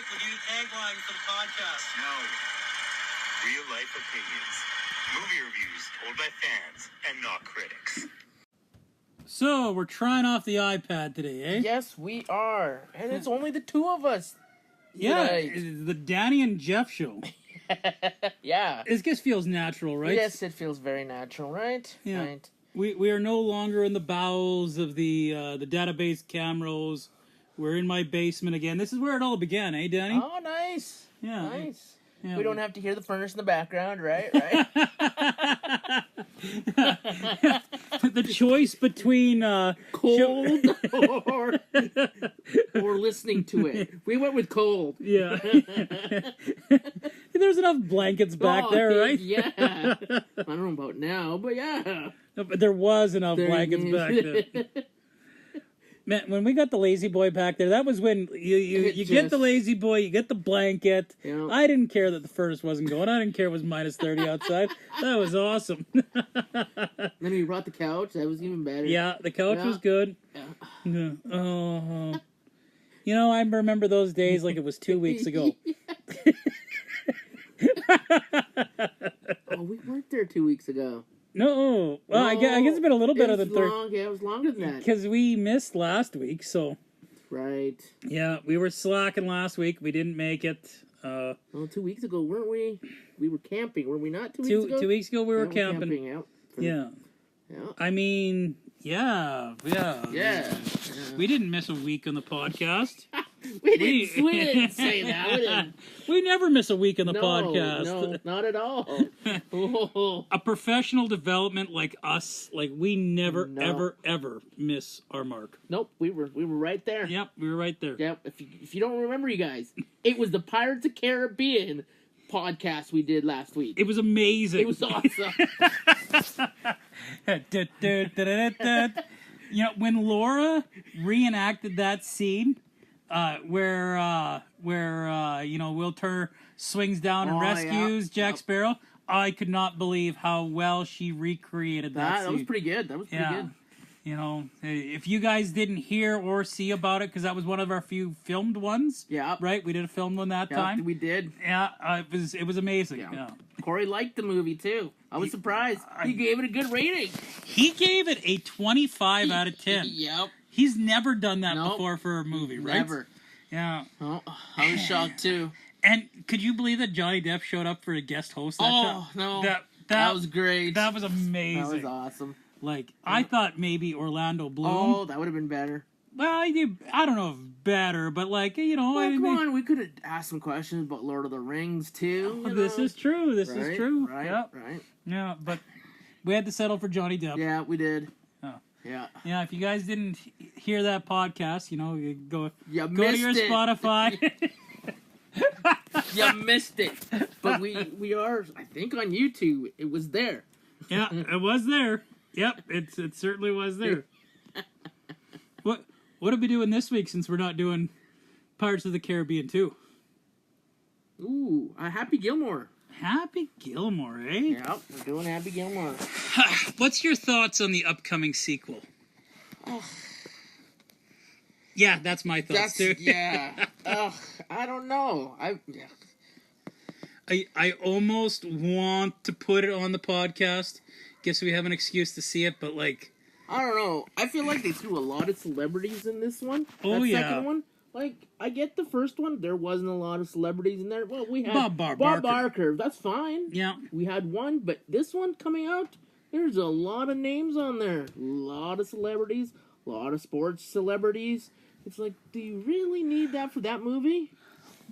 Nick, we need a tagline for the podcast. No. Real life opinions. Movie reviews told by fans and not critics. So, we're trying off the iPad today, eh? Yes, we are. And it's only the two of us. Yeah, tonight. it's the Danny and Jeff show. Yeah. It just feels natural, right? Yes, it feels very natural, right? Yeah. Right. We are no longer in the bowels of the database cameras. We're in my basement again. This is where it all began, eh, Danny? Oh, nice. Yeah. Nice. Yeah. We don't have to hear the furnace in the background, right? Right? The choice between Cold or listening to it. We went with cold. Yeah. There's enough blankets back there, right? Yeah. I don't know about now, but yeah. No, but there was enough blankets back there. Man, when we got the lazy boy back there, that was when you get the lazy boy, you get the blanket. Yeah. I didn't care that the furnace wasn't going. I didn't care it was minus 30 outside. That was awesome. Then we brought the couch. That was even better. Yeah, the couch was good. Yeah. Oh. You know, I remember those days like it was 2 weeks ago. Oh, we weren't there 2 weeks ago. No. Well, I guess it's been a little better than 30. Yeah, it was longer than that. Because we missed last week, so... Right. Yeah, we were slacking last week. We didn't make it. Well, 2 weeks ago, weren't we? We were camping, were we not 2 weeks ago? 2 weeks ago we were camping. Yeah. I mean, yeah. We didn't miss a week on the podcast. we didn't say that. We never miss a week on the podcast. No, not at all. Oh. A professional development like us, like we never, ever miss our mark. Nope, we were right there. Yep, we were right there. Yep. If you don't remember, you guys, it was the Pirates of Caribbean podcast we did last week. It was amazing. It was awesome. You know, when Laura reenacted that scene where you know, Will Turner swings down and rescues Jack Sparrow, I could not believe how well she recreated that scene. That was pretty good. That was pretty good. You know, if you guys didn't hear or see about it, because that was one of our few filmed ones. Yeah. Right? We did a filmed one that time. We did. Yeah, it was amazing. Yeah. Cory liked the movie, too. I was surprised. He gave it a good rating. He gave it a 25 out of 10. Yep. He's never done that before for a movie, right? Never. Yeah. Oh, I was shocked, too. And could you believe that Johnny Depp showed up for a guest host that time? Oh, no. That was great. That was amazing. That was awesome. Like, I thought maybe Orlando Bloom. Oh, that would have been better. Well, I don't know if better, but like, you know. Well, come on, we could have asked some questions about Lord of the Rings, too. This is true. This is true. Right, yep. right. Yeah, but we had to settle for Johnny Depp. Yeah, we did. Oh. Yeah. Yeah, if you guys didn't hear that podcast, you know, you go to your it. Spotify. You missed it. But we are, I think, on YouTube. It was there. Yeah, it was there. Yep, it certainly was there. What are we doing this week since we're not doing Pirates of the Caribbean 2? Ooh, Happy Gilmore. Happy Gilmore, eh? Yep, we're doing Happy Gilmore. What's your thoughts on the upcoming sequel? Oh. Yeah, that's my thoughts too. Yeah. I don't know. I almost want to put it on the podcast. Guess we have an excuse to see it, but like, I don't know. I feel like they threw a lot of celebrities in this one. Oh, yeah. Second one. Like, I get the first one. There wasn't a lot of celebrities in there. Well, we had Bob Barker. That's fine. Yeah. We had one, but this one coming out, there's a lot of names on there. A lot of celebrities. A lot of sports celebrities. It's like, do you really need that for that movie?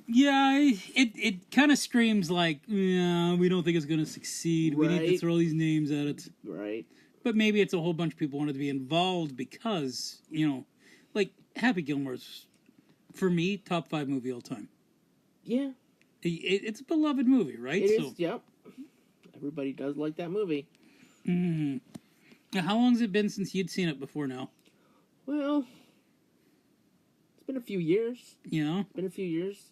Yeah, it kind of screams like, yeah, we don't think it's going to succeed. Right. We need to throw these names at it. Right. But maybe it's a whole bunch of people wanted to be involved because, you know, like, Happy Gilmore's, for me, top 5 movie all time. Yeah. It's a beloved movie, right? It is, yep. Everybody does like that movie. Mm-hmm. Now, how long has it been since you'd seen it before now? Well, it's been a few years. You know? Been a few years.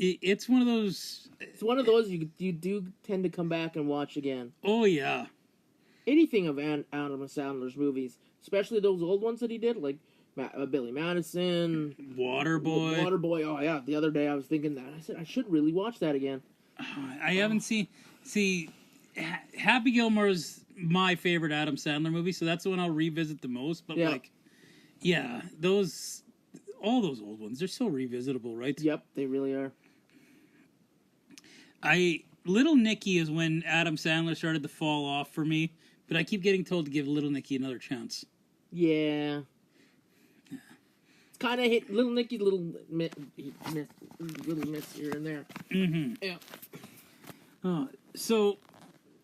It's one of those... It's one of those you do tend to come back and watch again. Oh, yeah. Anything of Adam Sandler's movies, especially those old ones that he did, like Billy Madison, Waterboy. Waterboy. Oh yeah, the other day I was thinking that. I said I should really watch that again. I haven't seen. See, Happy Gilmore is my favorite Adam Sandler movie, so that's the one I'll revisit the most. But all those old ones, they're so revisitable, right? Yep, they really are. Little Nicky is when Adam Sandler started to fall off for me, but I keep getting told to give Little Nicky another chance. Yeah. Kind of hit Little Nicky, little miss here and there. Mm-hmm. Yeah. So,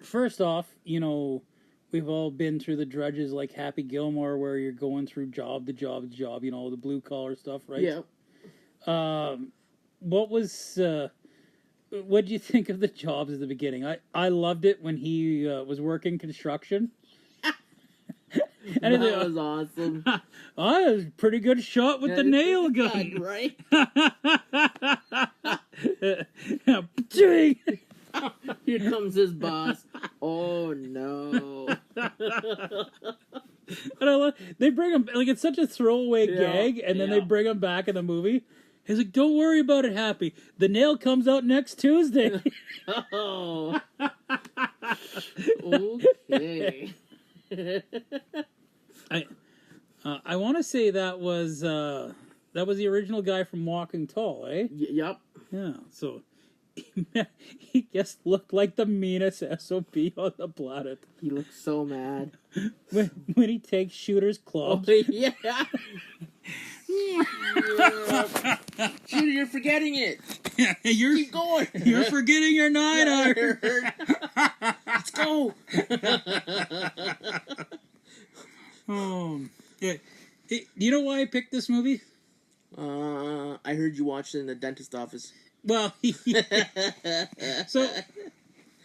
first off, we've all been through the drudges like Happy Gilmore, where you're going through job to job to job, the blue collar stuff, right? Yeah. What do you think of the jobs at the beginning? I loved it when he was working construction. And that was awesome. I was a pretty good shot with the nail gun. Right? Here comes his boss. Oh, no. And they bring him, it's such a throwaway gag, and then they bring him back in the movie. He's like, don't worry about it, Happy. The nail comes out next Tuesday. Oh. Okay. I want to say that was the original guy from Walking Tall, eh? Yep. Yeah. So he just looked like the meanest SOB on the planet. He looks so mad when he takes Shooter's clubs. Oh, yeah. Shooter, you're forgetting it. Yeah, keep going. You're forgetting your 9-iron. Let's go. Yeah. You know why I picked this movie? I heard you watched it in the dentist office. Well, so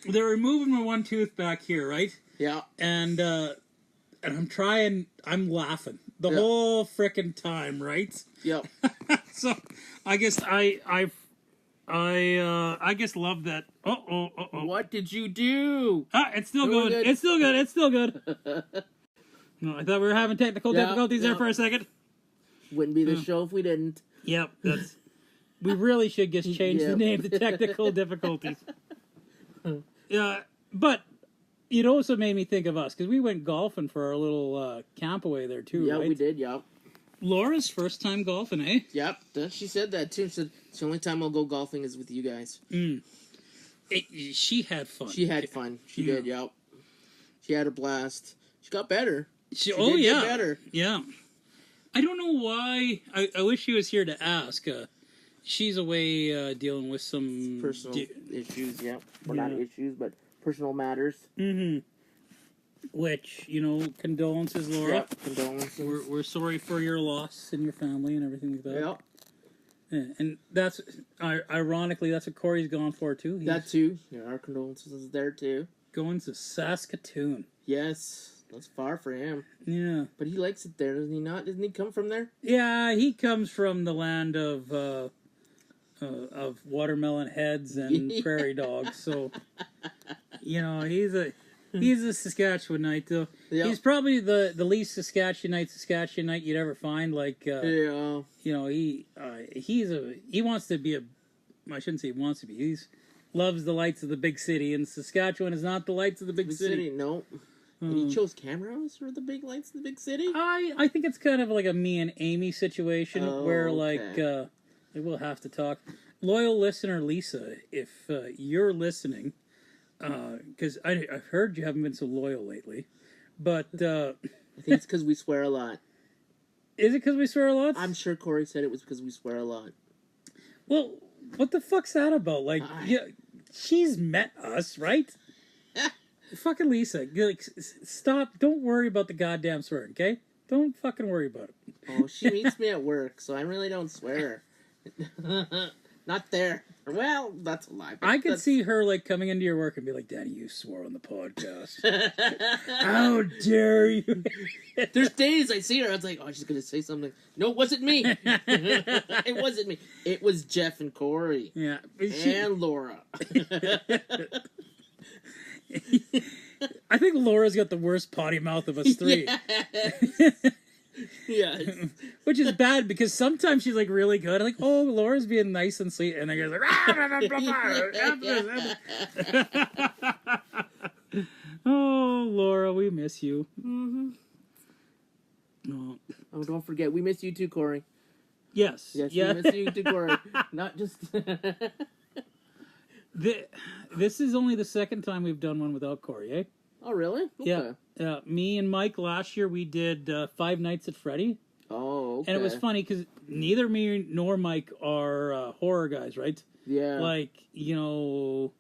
they're removing my one tooth back here, right? Yeah. And I'm laughing the whole frickin' time, right? Yep. So I guess I just love that. What did you do? It's still good. It's still good. It's still good. No, I thought we were having technical difficulties there for a second. Wouldn't be the show if we didn't. Yep, we really should just change the name to Technical Difficulties. Yeah, but it also made me think of us, because we went golfing for our little camp away there too, right? Yeah, we did, yep. Laura's first time golfing, eh? Yep, she said that too. She said, it's the only time I'll go golfing is with you guys. She had fun. She had fun. She did, yep. She had a blast. She got better. She did get better. Yeah. I don't know why. I wish she was here to ask. She's away dealing with some personal issues, yeah. Well, not issues, but personal matters. Mm-hmm. Which, condolences, Laura. Yep, condolences. We're sorry for your loss and your family and everything like that. Yep. Yeah, and that's, ironically, that's what Cory's gone for, too. That, too. Yeah, our condolences is there, too. Going to Saskatoon. Yes. That's far for him. Yeah. But he likes it there, doesn't he not? Doesn't he come from there? Yeah, he comes from the land of watermelon heads and prairie dogs. So, he's a Saskatchewanite, though. Yep. He's probably the least Saskatchewanite you'd ever find. Like, he wants to be I shouldn't say he wants to be. He loves the lights of the big city, and Saskatchewan is not the lights of the big city. No. And he chose Camrose for the big lights of the big city? I think it's kind of like a me and Amy situation where, okay. We'll have to talk. Loyal listener Lisa, if you're listening, because I've heard you haven't been so loyal lately, but... I think it's because we swear a lot. Is it because we swear a lot? I'm sure Cory said it was because we swear a lot. Well, what the fuck's that about? Like, she's met us, right? Fucking Lisa, stop. Don't worry about the goddamn swearing, okay? Don't fucking worry about it. Oh, she meets me at work, so I really don't swear. Not there. Well, that's a lie. I could see her, coming into your work and be like, Daddy, you swore on the podcast. How dare you? There's days I see her, I was like, oh, she's going to say something. No, it wasn't me. It wasn't me. It was Jeff and Cory. Yeah. And Laura. I think Laura's got the worst potty mouth of us three. Yes. Yes. Which is bad because sometimes she's like really good. Like, oh, Laura's being nice and sweet, and then goes like, oh, Laura, we miss you. Mm-hmm. Oh. Oh, don't forget, we miss you too, Cory. Yes. Yes, Yeah. we miss you too, Cory. Not just. This is only the second time we've done one without Cory, eh? Oh, really? Okay. Yeah. Me and Mike last year we did Five Nights at Freddy. Oh, okay. And it was funny because neither me nor Mike are horror guys, right? Yeah. Like, you know,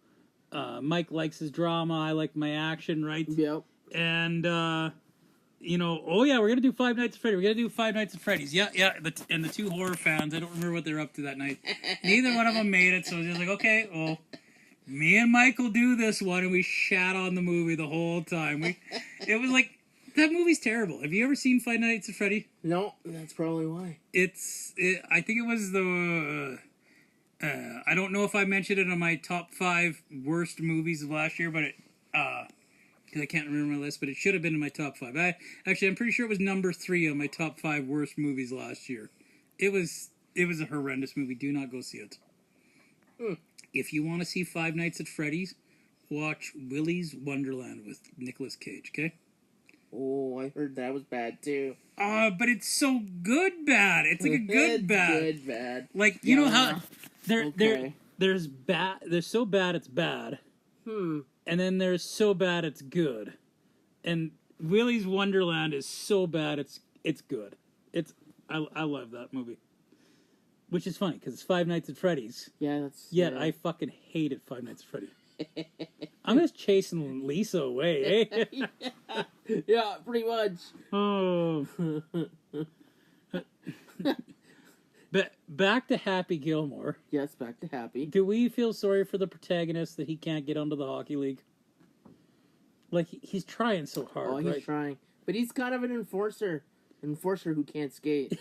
Mike likes his drama, I like my action, right? Yep. And, you know, oh yeah, we're going to do Five Nights at Freddy. We're going to do Five Nights at Freddy's. Yeah. And the two horror fans, I don't remember what they're up to that night. Neither one of them made it, so it was just like, okay, well, me and Mike will do this one, and we shat on the movie the whole time. It was like, that movie's terrible. Have you ever seen Five Nights at Freddy? No, that's probably why. I think it was the... I don't know if I mentioned it on my top 5 worst movies of last year, but because I can't remember my list, but it should have been in my top 5. I'm pretty sure it was number 3 on my top 5 worst movies last year. It was a horrendous movie. Do not go see it. If you want to see Five Nights at Freddy's, watch Willy's Wonderland with Nicolas Cage, okay? Oh, I heard that was bad too. But it's so good bad. It's like a good bad. Good bad. Like, you know how there's bad, there's so bad it's bad. And then there's so bad it's good. And Willy's Wonderland is so bad it's good. I love that movie. Which is funny, because it's Five Nights at Freddy's. Yeah, Yet I fucking hated Five Nights at Freddy. I'm just chasing Lisa away, eh? Yeah, pretty much. Oh. But back to Happy Gilmore. Yes, back to Happy. Do we feel sorry for the protagonist that he can't get onto the hockey league? Like, he's trying so hard, Oh, he's trying. But he's kind of an enforcer. Enforcer who can't skate.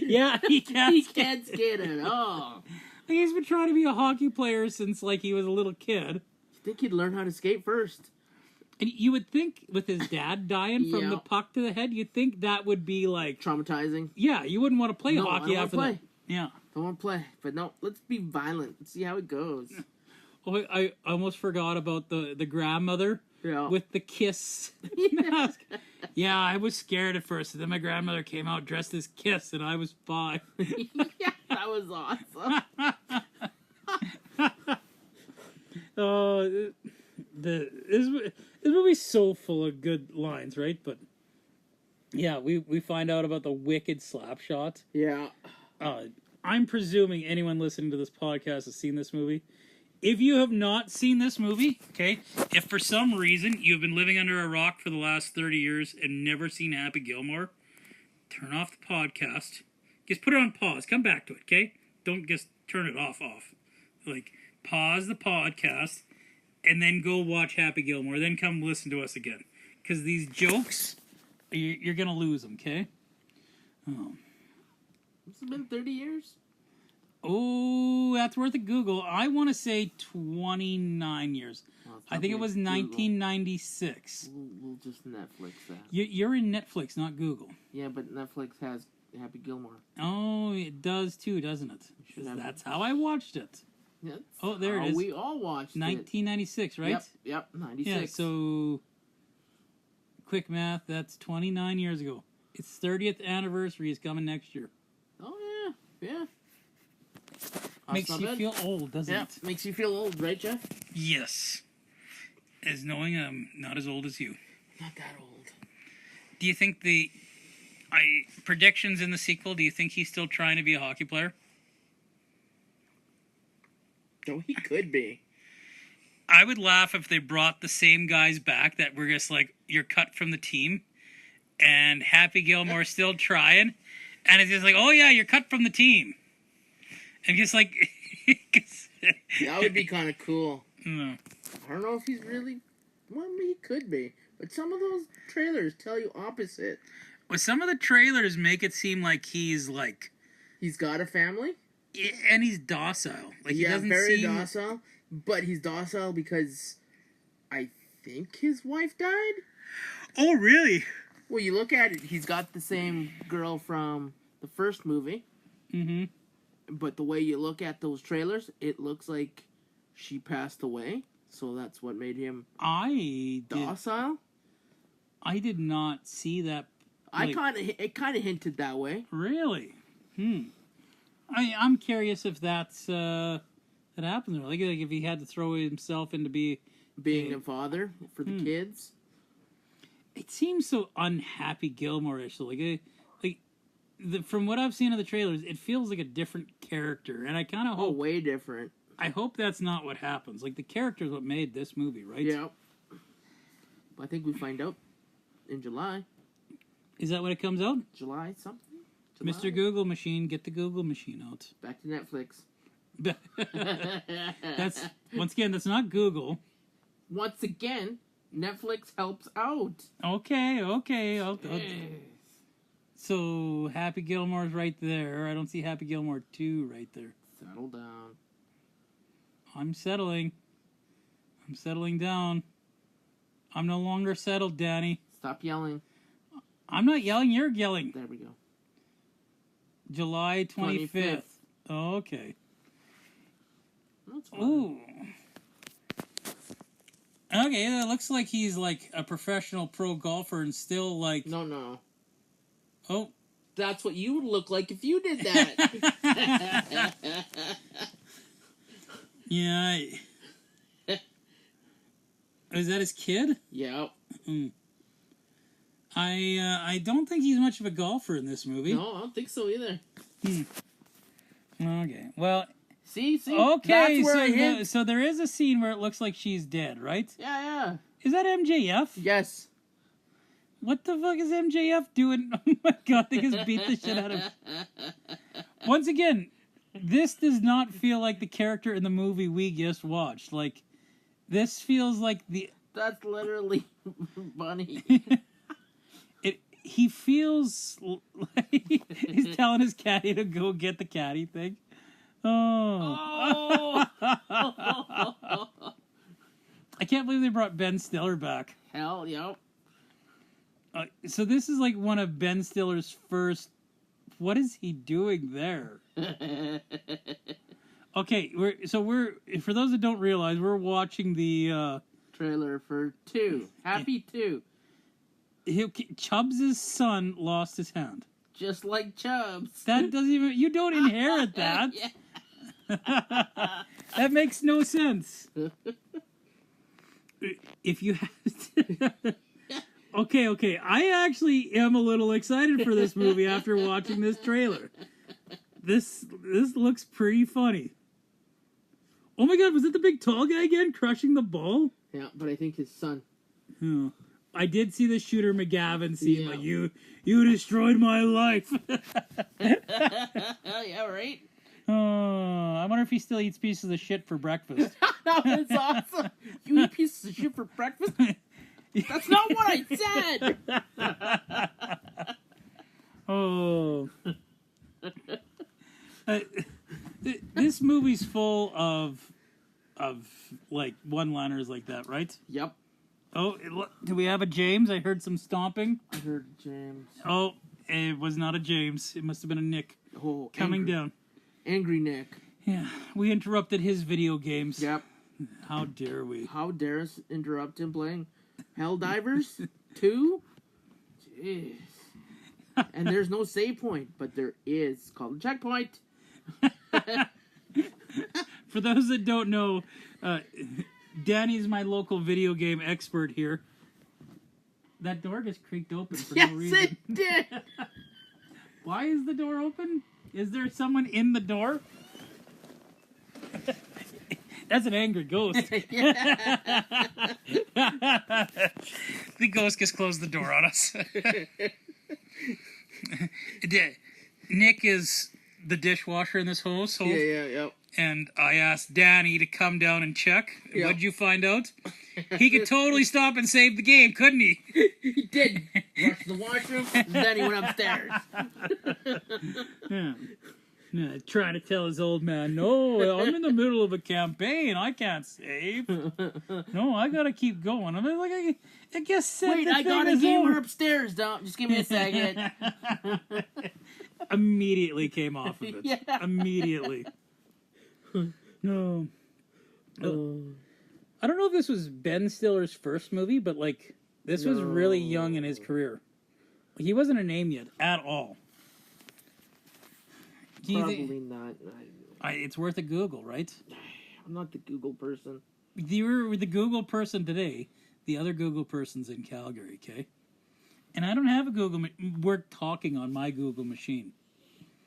Yeah, he can't He can't skate at all. He's been trying to be a hockey player since, like, he was a little kid. You think he'd learn how to skate first? And you would think, with his dad dying from the puck to the head, you'd think that would be, like... traumatizing. Yeah, you wouldn't want to play hockey after that. Yeah. Don't want to play. But no, let's be violent. Let's see how it goes. Oh, I almost forgot about the grandmother with the kiss. Yeah, I was scared at first. And then my grandmother came out dressed as Kiss, and I was 5. Yeah, that was awesome. Oh, this movie's so full of good lines, right? But yeah, we find out about the wicked slap shot. Yeah. I'm presuming anyone listening to this podcast has seen this movie. If you have not seen this movie, okay, if for some reason you've been living under a rock for the last 30 years and never seen Happy Gilmore, turn off the podcast. Just put it on pause. Come back to it, okay? Don't just turn it off. Like, pause the podcast and then go watch Happy Gilmore. Then come listen to us again. Because these jokes, you're going to lose them, okay? Oh. It's been 30 years? Oh, that's worth a Google. I want to say 29 years. Well, I think it was 1996. We'll just Netflix that. You're in Netflix, not Google. Yeah, but Netflix has Happy Gilmore. Oh, it does too, doesn't it? That's how I watched it. That's oh, there it is. We all watched 1996, right? Yep, 96. Yeah, so quick math, that's 29 years ago. Its 30th anniversary is coming next year. Oh, yeah. Makes you feel old, doesn't it? Makes you feel old, right, Jeff? Yes. As knowing I'm not as old as you. Not that old. Do you think predictions in the sequel, do you think he's still trying to be a hockey player? Oh, he could be. I would laugh if they brought the same guys back that were just like, you're cut from the team, and Happy Gilmore's still trying, and it's just like, oh yeah, you're cut from the team. And just like... that would be kind of cool. No. I don't know if he's really... Well, he could be. But some of those trailers tell you opposite. Well, some of the trailers make it seem like he's like... He's got a family? And he's docile. Like, yeah, he doesn't very docile. But he's docile because I think his wife died? Oh, really? Well, you look at it, he's got the same girl from the first movie. Mm-hmm. But the way you look at those trailers, it looks like she passed away. So that's what made him docile. I did not see that. Like, It kind of hinted that way. Really? I'm curious if that's that happens. Like if he had to throw himself into being a father for the kids. It seems so unhappy Gilmore-ish. From what I've seen of the trailers, it feels like a different character, and I kind of hope way different. I hope that's not what happens. Like the character is what made this movie, right? Yeah. I think we find out in July. Is that when it comes out? July something. Mr. Google Machine, get the Google Machine out. Back to Netflix. That's not Google. Once again, Netflix helps out. Okay. So Happy Gilmore's right there. I don't see Happy Gilmore 2 right there. Settle down. I'm settling down. I'm no longer settled, Danny. Stop yelling. I'm not yelling, you're yelling. There we go. July 25th. Okay. That's fine. Ooh. Okay, it looks like he's like a professional pro golfer and still like... No. Oh. That's what you would look like if you did that. Yeah. Is that his kid? Yeah. I don't think he's much of a golfer in this movie. No, I don't think so either. Okay. Well. See. Okay. That's where So there is a scene where it looks like she's dead, right? Yeah. Is that MJF? Yes. What the fuck is MJF doing? Oh my god, they just beat the shit out of him. Once again, this does not feel like the character in the movie we just watched. Like, this feels like the... That's literally funny. He feels like he's telling his caddy to go get the caddy thing. Oh. I can't believe they brought Ben Stiller back. Hell, yep. So this is like one of Ben Stiller's first... What is he doing there? Okay, for those that don't realize, we're watching the... trailer for 2. Happy 2. Chubbs' son lost his hand. Just like Chubbs. That doesn't even... You don't inherit that. That makes no sense. If you have... Okay. I actually am a little excited for this movie after watching this trailer. This looks pretty funny. Oh my god, was it the big tall guy again crushing the ball? Yeah, but I think his son. Oh. I did see the Shooter McGavin scene, like, you destroyed my life. Yeah, right? Oh, I wonder if he still eats pieces of shit for breakfast. That's awesome. You eat pieces of shit for breakfast? That's not what I said! Oh. This movie's full of like one-liners like that, right? Yep. Oh, do we have a James? I heard some stomping. I heard James. Oh, it was not a James. It must have been a Nick coming down. Angry Nick. Yeah, we interrupted his video games. Yep. How dare we? How dare us interrupt him playing Helldivers 2? Jeez. And there's no save point, but there is. It's called a checkpoint. For those that don't know, Danny's my local video game expert here. That door just creaked open for no reason. Yes, it did! Why is the door open? Is there someone in the door? That's an angry ghost. The ghost just closed the door on us. Nick is the dishwasher in this household. Yeah. And I asked Danny to come down and check. Yep. What'd you find out? He could totally stop and save the game, couldn't he? He did. Rushed to the washroom, and then he went upstairs. Yeah. Trying to tell his old man, no, I'm in the middle of a campaign. I can't save. No, I gotta keep going. I mean, like, I guess. Wait, I got a gamer upstairs. Don't just give me a second. Immediately came off of it. Yeah. Immediately. No. I don't know if this was Ben Stiller's first movie, but like this was really young in his career. He wasn't a name yet at all. Probably not. It's worth a Google, right? I'm not the Google person. You're the Google person today. The other Google person's in Calgary, okay? And I don't have a Google. We're talking on my Google machine.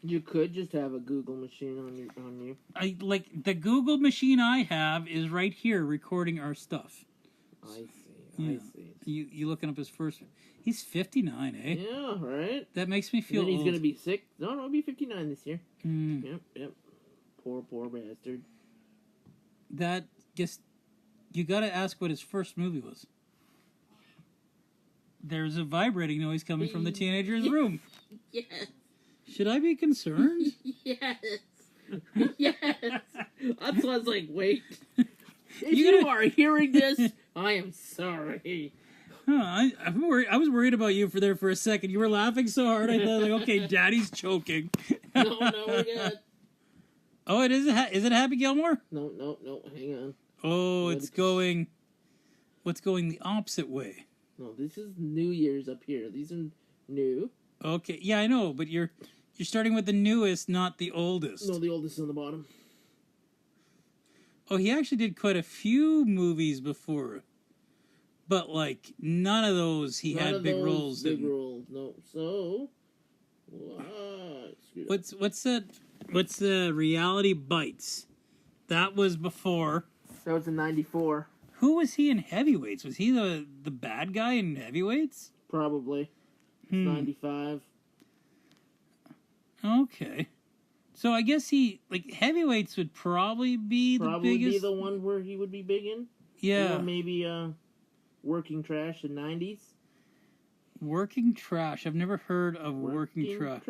You could just have a Google machine on you. I like the Google machine I have is right here recording our stuff. I see. Yeah. I see. You looking up his first? He's 59, eh? Yeah, right. That makes me feel. And then he's old. gonna be sick. No, he'll be 59 this year. Mm. Yep. Poor bastard. That just you got to ask what his first movie was. There's a vibrating noise coming from the teenager's room. Yes. Should I be concerned? Yes. Yes. That's why I was like, wait. If you are hearing this, I am sorry. I'm worried. I was worried about you for a second. You were laughing so hard. I thought, like, okay, Daddy's choking. No, we're good. Oh, it is. Is it Happy Gilmore? No. Hang on. Oh, it's going. What's going the opposite way? No, this is New Year's up here. These are new. Okay, yeah, I know, but you're starting with the newest, not the oldest. No, the oldest on the bottom. Oh, he actually did quite a few movies before. But, like, none of those he had big roles in. Big roles, no. So, what? What's that? What's the Reality Bites? That was before. That was in 94. Who was he in Heavyweights? Was he the bad guy in Heavyweights? Probably. 95. Okay. So I guess Heavyweights would probably be the biggest. Probably be the one where he would be big in. Yeah. Or maybe Working Trash in 90s. Working Trash. I've never heard of Working Trash.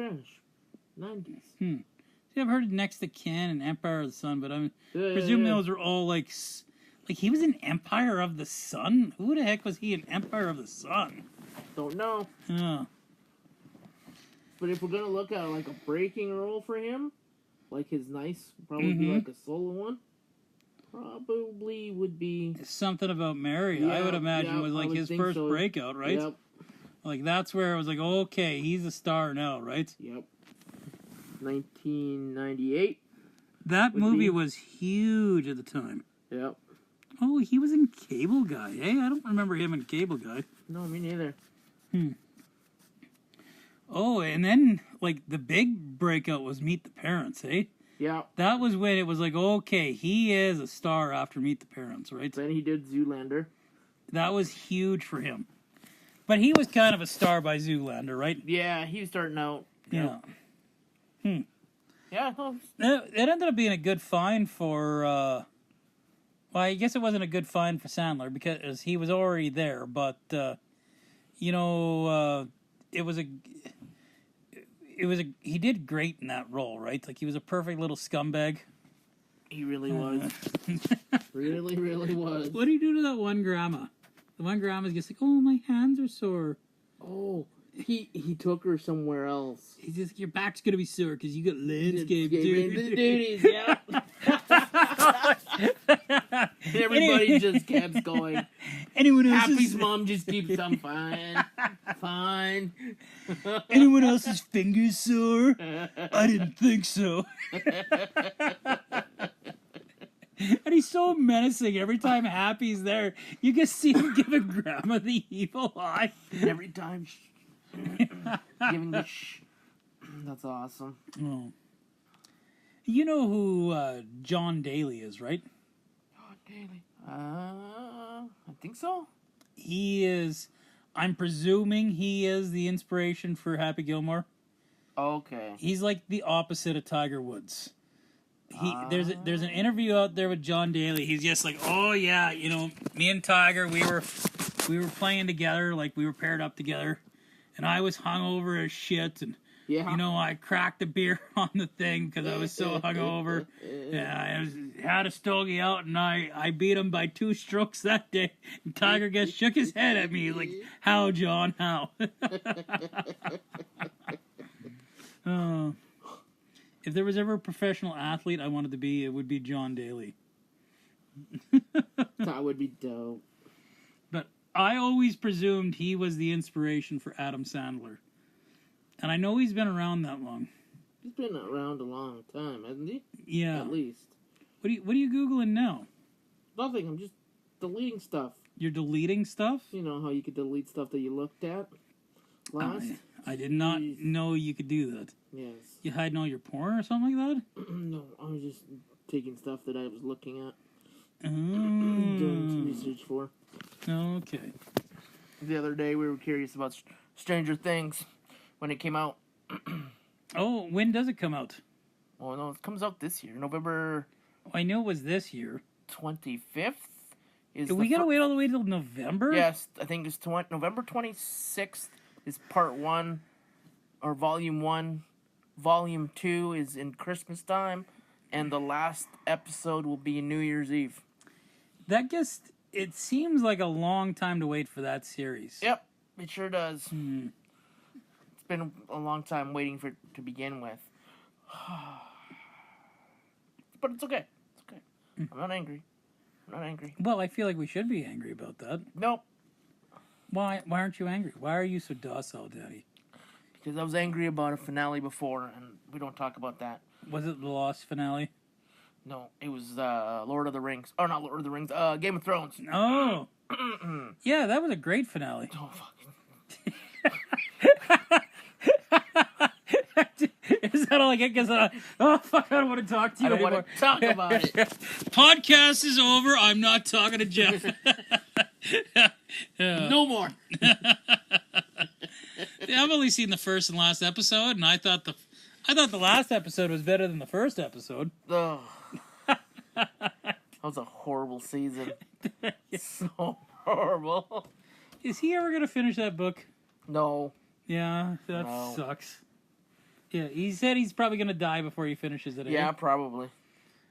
90s. See, I've heard it Next to Ken and Empire of the Sun, but I presume those are all like he was in Empire of the Sun? Who the heck was he in Empire of the Sun? Don't know. Yeah. But if we're going to look at like a breaking role for him, like his probably be like a solo one, probably would be... Something About Mary, I would imagine, was like his first breakout, right? Yep. Like, that's where it was like, okay, he's a star now, right? Yep. 1998. That movie was huge at the time. Yep. Oh, he was in Cable Guy, eh? I don't remember him in Cable Guy. No, me neither. Oh, and then, like, the big breakout was Meet the Parents, eh? Yeah. That was when it was like, okay, he is a star after Meet the Parents, right? Then he did Zoolander. That was huge for him. But he was kind of a star by Zoolander, right? Yeah, he was starting out. Yeah. Yeah. It ended up being a good find for, well, I guess it wasn't a good find for Sandler because he was already there, but, he did great in that role, right? Like, he was a perfect little scumbag. He really was. Really, really was. What do you do to that one grandma? The one grandma's just like, oh, my hands are sore. Oh, he took her somewhere else. He's just, your back's gonna be sore because you got landscape duties. Yeah. Everybody just kept going. Anyone else? Happy's mom just keeps on fine. Anyone else's fingers sore? I didn't think so. And he's so menacing every time Happy's there. You can see him giving Grandma the evil eye. Every time. Giving the shh. That's awesome. Oh. You know who John Daly is, right? John Daly. I think so. He is... I'm presuming he is the inspiration for Happy Gilmore. Okay. He's like the opposite of Tiger Woods. There's an interview out there with John Daly. He's just like, oh yeah, me and Tiger, we were playing together, like we were paired up together, and I was hungover as shit, and Yeah. You know, I cracked a beer on the thing because I was so hungover. Yeah, I had a stogie out, and I beat him by 2 strokes that day. And Tiger just shook his head at me like, "How, John? How?" If there was ever a professional athlete I wanted to be, it would be John Daly. That would be dope. But I always presumed he was the inspiration for Adam Sandler. And I know he's been around that long. He's been around a long time, hasn't he? Yeah. At least. What are you Googling now? Nothing, I'm just deleting stuff. You're deleting stuff? You know how you could delete stuff that you looked at last? I did not know you could do that. Yes. You hiding all your porn or something like that? No, I was just taking stuff that I was looking at. Oh. Doing some research for. Okay. The other day we were curious about Stranger Things when it came out. Oh, when does it come out? Oh no, it comes out this year. November I knew it was this year. 25th. Did we gotta wait all the way till November? Yes, I think it's November 26th is part 1, or volume 1. Volume 2 is in Christmas time, and the last episode will be New Year's Eve. It seems like a long time to wait for that series. Yep, it sure does. It's been a long time waiting for it to begin with. But it's okay. It's okay. I'm not angry. Well, I feel like we should be angry about that. Nope. Why aren't you angry? Why are you so docile, Daddy? Because I was angry about a finale before, and we don't talk about that. Was it the Lost finale? No, it was Lord of the Rings. Oh, not Lord of the Rings. Game of Thrones. Oh. Yeah, that was a great finale. Oh, fuck. Is that all I get? Oh, fuck, I don't want to talk to you anymore. I don't want to talk about it. Podcast is over. I'm not talking to Jeff. No more. I've only seen the first and last episode, and I thought the last episode was better than the first episode. Ugh. That was a horrible season. So horrible. Is he ever going to finish that book? No. Yeah, that sucks. Yeah, he said he's probably going to die before he finishes it. Yeah, probably.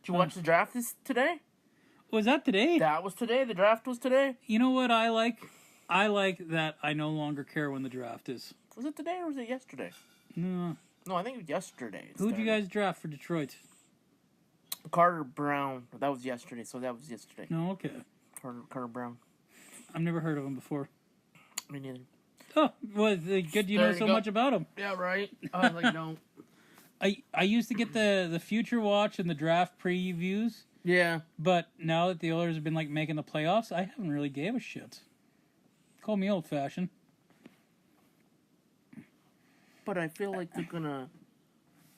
Did you watch the draft today? Was that today? That was today. The draft was today. You know what I like? I like that I no longer care when the draft is. Was it today or was it yesterday? No. No, I think it was yesterday. Who'd you guys draft for Detroit? Carter Brown. That was yesterday, so that was yesterday. No, okay. Carter Brown. I've never heard of him before. Me neither. Oh, well, good you know so much about him. Yeah, right. I was like, no. I used to get the Future Watch and the draft previews. Yeah. But now that the Oilers have been making the playoffs, I haven't really gave a shit. Call me old-fashioned. But I feel like they're gonna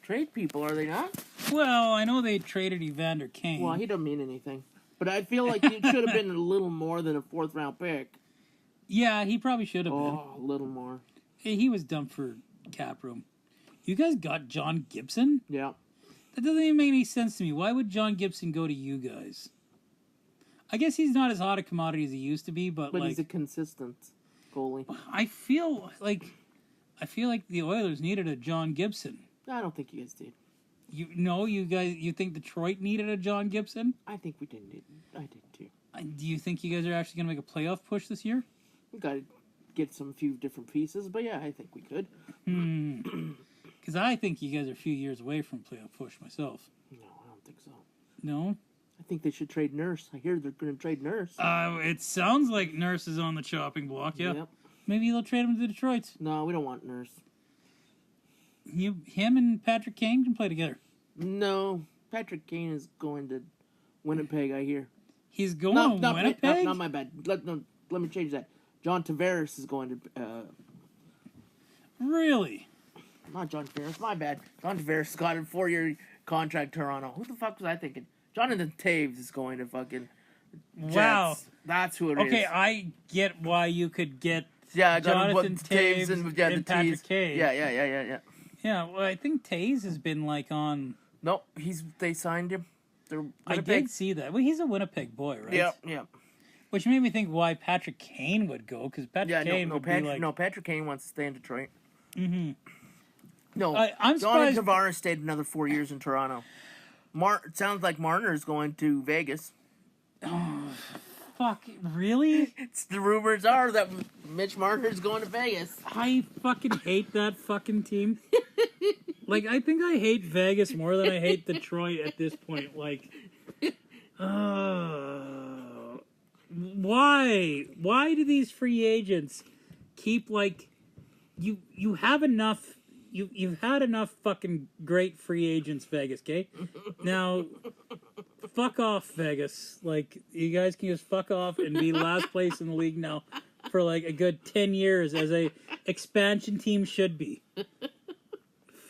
trade people, are they not? Well, I know they traded Evander Kane. Well, he doesn't mean anything. But I feel like it should have been a little more than a 4th-round pick. Yeah, he probably should have been. Oh, a little more. Hey, he was dumb for cap room. You guys got John Gibson? Yeah. That doesn't even make any sense to me. Why would John Gibson go to you guys? I guess he's not as hot a commodity as he used to be, but he's a consistent goalie. I feel like the Oilers needed a John Gibson. I don't think you guys did. You think Detroit needed a John Gibson? I think we didn't. I did too. Do you think you guys are actually going to make a playoff push this year? We got to get few different pieces, but yeah, I think we could. Because I think you guys are a few years away from playoff push myself. No, I don't think so. No? I think they should trade Nurse. I hear they're going to trade Nurse. It sounds like Nurse is on the chopping block, yeah. Yep. Maybe they'll trade him to Detroit. No, we don't want Nurse. Him and Patrick Kane can play together. No, Patrick Kane is going to Winnipeg, I hear. He's going to Winnipeg? Not my bad. Let me change that. John Tavares is going to... Really? Not John Tavares, my bad. John Tavares got a 4-year contract, Toronto. Who the fuck was I thinking? Jonathan Taves is going to fucking Jets. Wow. That's who it is. Okay, I get why you could get Jonathan Taves and Patrick Kane. Yeah. Yeah, well, I think Taves has been on... No, they signed him. I did see that. Well, he's a Winnipeg boy, right? Yeah. Which made me think why Patrick Kane would go, because Patrick Kane would be Patrick Kane wants to stay in Detroit. Mm-hmm. No, I'm Johnny surprised. Tavares stayed another 4 years in Toronto. It sounds like Marner's going to Vegas. Fuck, really? The rumors are that Mitch Marner's going to Vegas. I fucking hate that fucking team. Like, I think I hate Vegas more than I hate Detroit at this point. Like, why? Why do these free agents keep, like, you have enough, you've had enough fucking great free agents, Vegas, okay? Now, fuck off, Vegas. Like, you guys can just fuck off and be last place in the league now for, like, a good 10 years as a expansion team should be.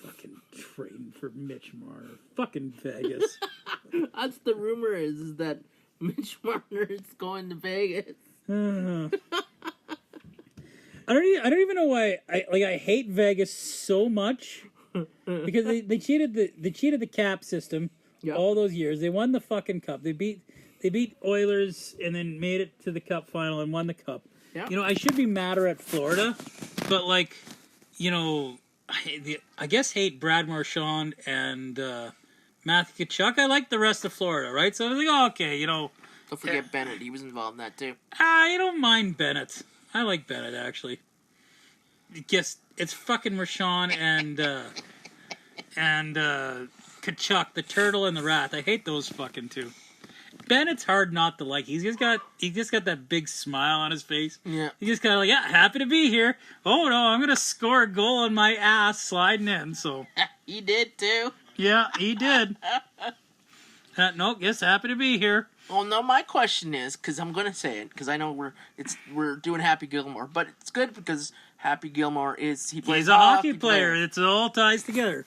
Fucking trading for Mitch Marner. Fucking Vegas. That's the rumor is that Mitch Marner is going to Vegas. I don't even know why I hate Vegas so much because they cheated the cap system all those years. They won the fucking cup. They beat Oilers and then made it to the cup final and won the cup. Yep. You know, I should be madder at Florida, but like, you know, I guess hate Brad Marchand and Matthew Tkachuk. I like the rest of Florida, right? So I was like, oh, okay, you know. Don't forget Bennett. He was involved in that too. I don't mind Bennett. I like Bennett, actually. Guess it's fucking Marchand and Kachuk, the turtle and the wrath. I hate those fucking two. Bennett's hard not to like. He just got that big smile on his face. Yeah. He just kind of like, yeah, happy to be here. Oh no, I'm gonna score a goal on my ass sliding in. So he did too. Yeah, he did. No, guess happy to be here. Well, no, my question is, because I'm going to say it, because I know we're doing Happy Gilmore, but it's good because Happy Gilmore he's a hockey player. It all ties together.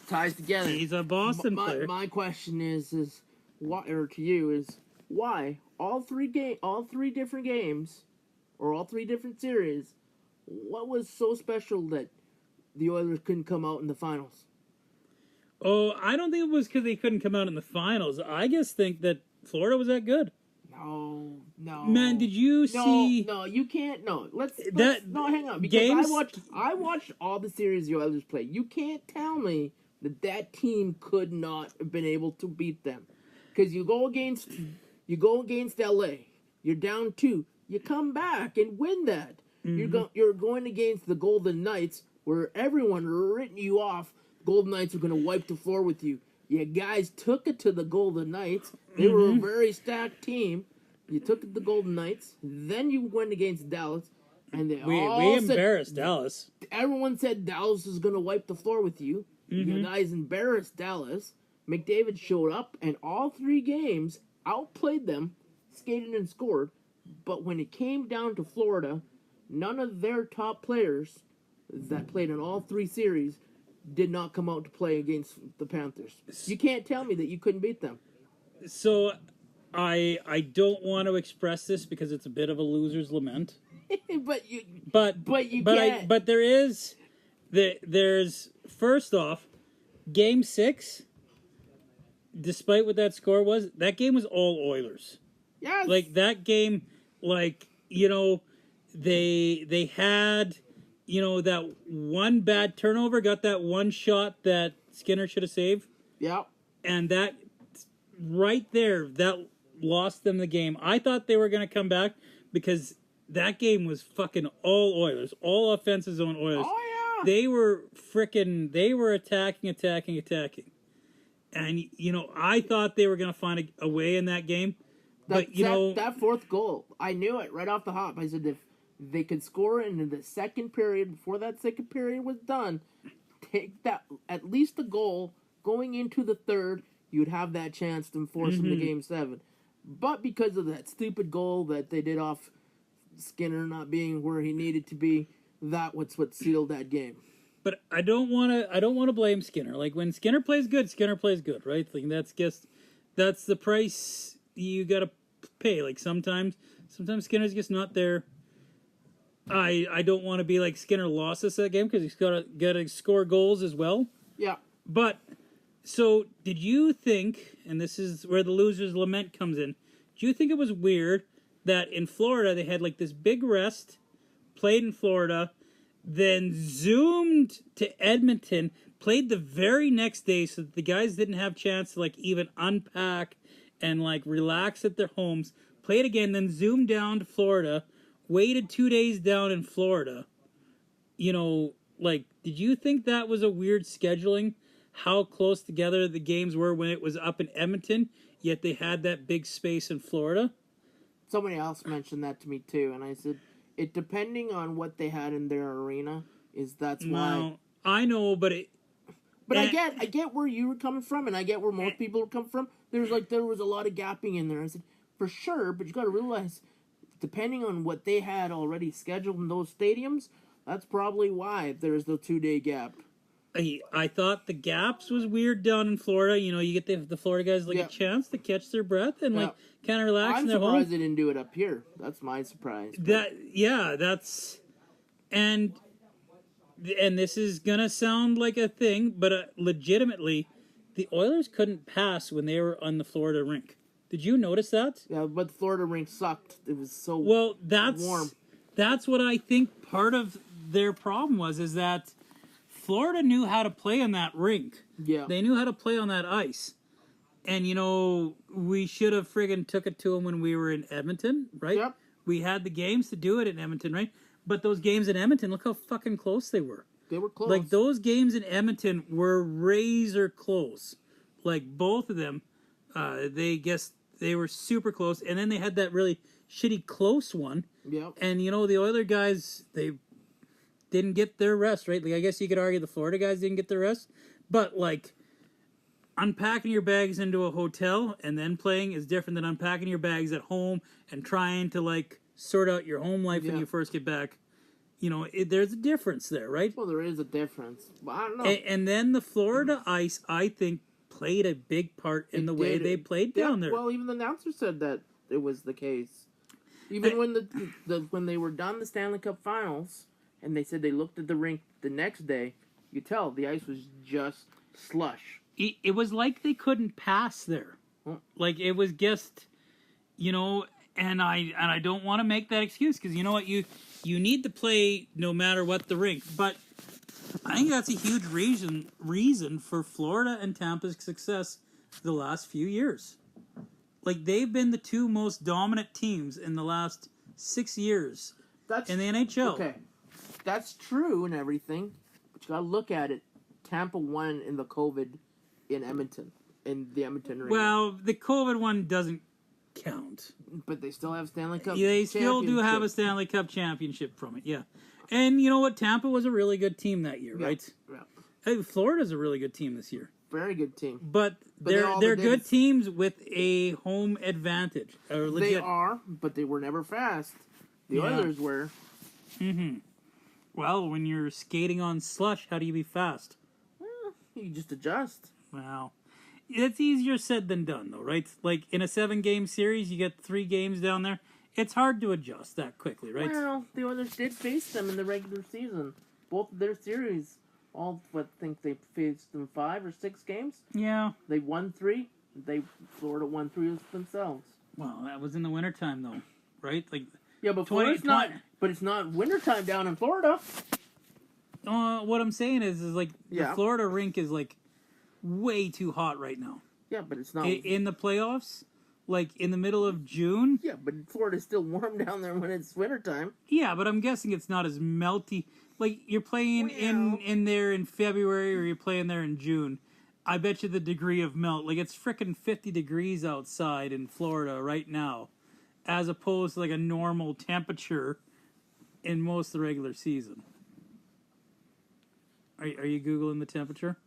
He's a Boston player. My question is why, or to you is why all three different games, or all three different series, what was so special that the Oilers couldn't come out in the finals? Oh, I don't think it was because they couldn't come out in the finals. I just think that Florida was that good. No. Man, did you see? No, you can't. No, hang on. Because games... I watched all the series the Oilers play. You can't tell me that team could not have been able to beat them. Because you go against LA, you're down 2, you come back and win that. Mm-hmm. You're going against the Golden Knights, where everyone written you off. Golden Knights are going to wipe the floor with you. You guys took it to the Golden Knights. They were a very stacked team. You took it to the Golden Knights. Then you went against Dallas. And we embarrassed Dallas. Everyone said Dallas was going to wipe the floor with you. You guys embarrassed Dallas. McDavid showed up, and all 3 games outplayed them, skated and scored. But when it came down to Florida, none of their top players that played in all 3 series did not come out to play against the Panthers. You can't tell me that you couldn't beat them. So, I don't want to express this because it's a bit of a loser's lament. But there's first off, Game 6. Despite what that score was, that game was all Oilers. Yes. Like that game, like you know, they had. You know, that one bad turnover got that one shot that Skinner should have saved. Yeah. And that, right there, that lost them the game. I thought they were going to come back because that game was fucking all Oilers. All offensive zone Oilers. Oh, yeah. They were attacking. And, you know, I thought they were going to find a way in that game. That fourth goal, I knew it right off the hop. I said, if they could score in the second period, before that second period was done, take that, at least a goal, going into the third, you'd have that chance to force them to Game 7. But because of that stupid goal that they did off Skinner not being where he needed to be, that was what sealed that game. But I don't want to blame Skinner. Like when Skinner plays good, right? Like that's the price you got to pay. Like sometimes Skinner's just not there. I don't want to be like Skinner lost us that game because he's got to score goals as well. Yeah. But so did you think, and this is where the loser's lament comes in, do you think it was weird that in Florida they had like this big rest, played in Florida, then zoomed to Edmonton, played the very next day so that the guys didn't have a chance to like even unpack and like relax at their homes, played again, then zoomed down to Florida, waited 2 days down in Florida. You know, like, did you think that was a weird scheduling? How close together the games were when it was up in Edmonton, yet they had that big space in Florida? Somebody else mentioned that to me too, and I said, it depending on what they had in their arena, that's why. No, I know, but I get where you were coming from, and I get where most people are coming from. There was a lot of gapping in there. I said, for sure, but you got to realize, depending on what they had already scheduled in those stadiums, that's probably why there's the 2-day gap. I thought the gaps was weird down in Florida. You know, you get the Florida guys like a chance to catch their breath and like kind of relax in their home. I'm surprised they didn't do it up here. That's my surprise. And this is gonna sound like a thing, but legitimately, the Oilers couldn't pass when they were on the Florida rink. Did you notice that? Yeah, but the Florida rink sucked. It was so warm. That's what I think part of their problem was, is that Florida knew how to play on that rink. Yeah. They knew how to play on that ice. And, you know, we should have friggin' took it to them when we were in Edmonton, right? Yep. We had the games to do it in Edmonton, right? But those games in Edmonton, look how fucking close they were. They were close. Like, those games in Edmonton were razor close. Like, both of them, they were super close. And then they had that really shitty close one. Yep. And, you know, the Oiler guys, they didn't get their rest, right? Like, I guess you could argue the Florida guys didn't get their rest. But, like, unpacking your bags into a hotel and then playing is different than unpacking your bags at home and trying to, like, sort out your home life when you first get back. You know, there's a difference there, right? Well, there is a difference. But I don't know. And then the Florida ice, I think, played a big part in the way they played down there. Well, even the announcer said that it was the case. Even when they were done the Stanley Cup Finals, and they said they looked at the rink the next day, you could tell the ice was just slush. It was like they couldn't pass there. Like, it was just, you know, and I don't want to make that excuse, because you know what, you need to play no matter what the rink. But I think that's a huge reason for Florida and Tampa's success the last few years. Like, they've been the two most dominant teams in the last 6 years in the NHL. Okay, that's true and everything, but you got to look at it. Tampa won in the COVID in Edmonton, in the Edmonton arena. Well, the COVID one doesn't count. But they still have Stanley Cup They still do have a Stanley Cup championship from it, yeah. And you know what? Tampa was a really good team that year, right? Yeah. Hey, Florida's a really good team this year. Very good team. But they're good teams with a home advantage. They are, but they were never fast. The Oilers were. Mm-hmm. Well, when you're skating on slush, how do you be fast? Well, you just adjust. Wow. It's easier said than done, though, right? Like, in a 7-game series, you get 3 games down there. It's hard to adjust that quickly, right? Well, the Oilers did face them in the regular season. Both of their series, I think they faced them 5 or 6 games. Yeah. They won 3. Florida won 3 themselves. Well, that was in the wintertime, though, right? Like, yeah, but it's not wintertime down in Florida. What I'm saying is like, the Florida rink is, like, way too hot right now. Yeah, but it's not. In the playoffs, like, in the middle of June. Yeah, but Florida's still warm down there when it's wintertime. Yeah, but I'm guessing it's not as melty. Like, you're playing in there in February or you're playing there in June. I bet you the degree of melt, like, it's frickin' 50 degrees outside in Florida right now, as opposed to, like, a normal temperature in most of the regular season. Are you Googling the temperature?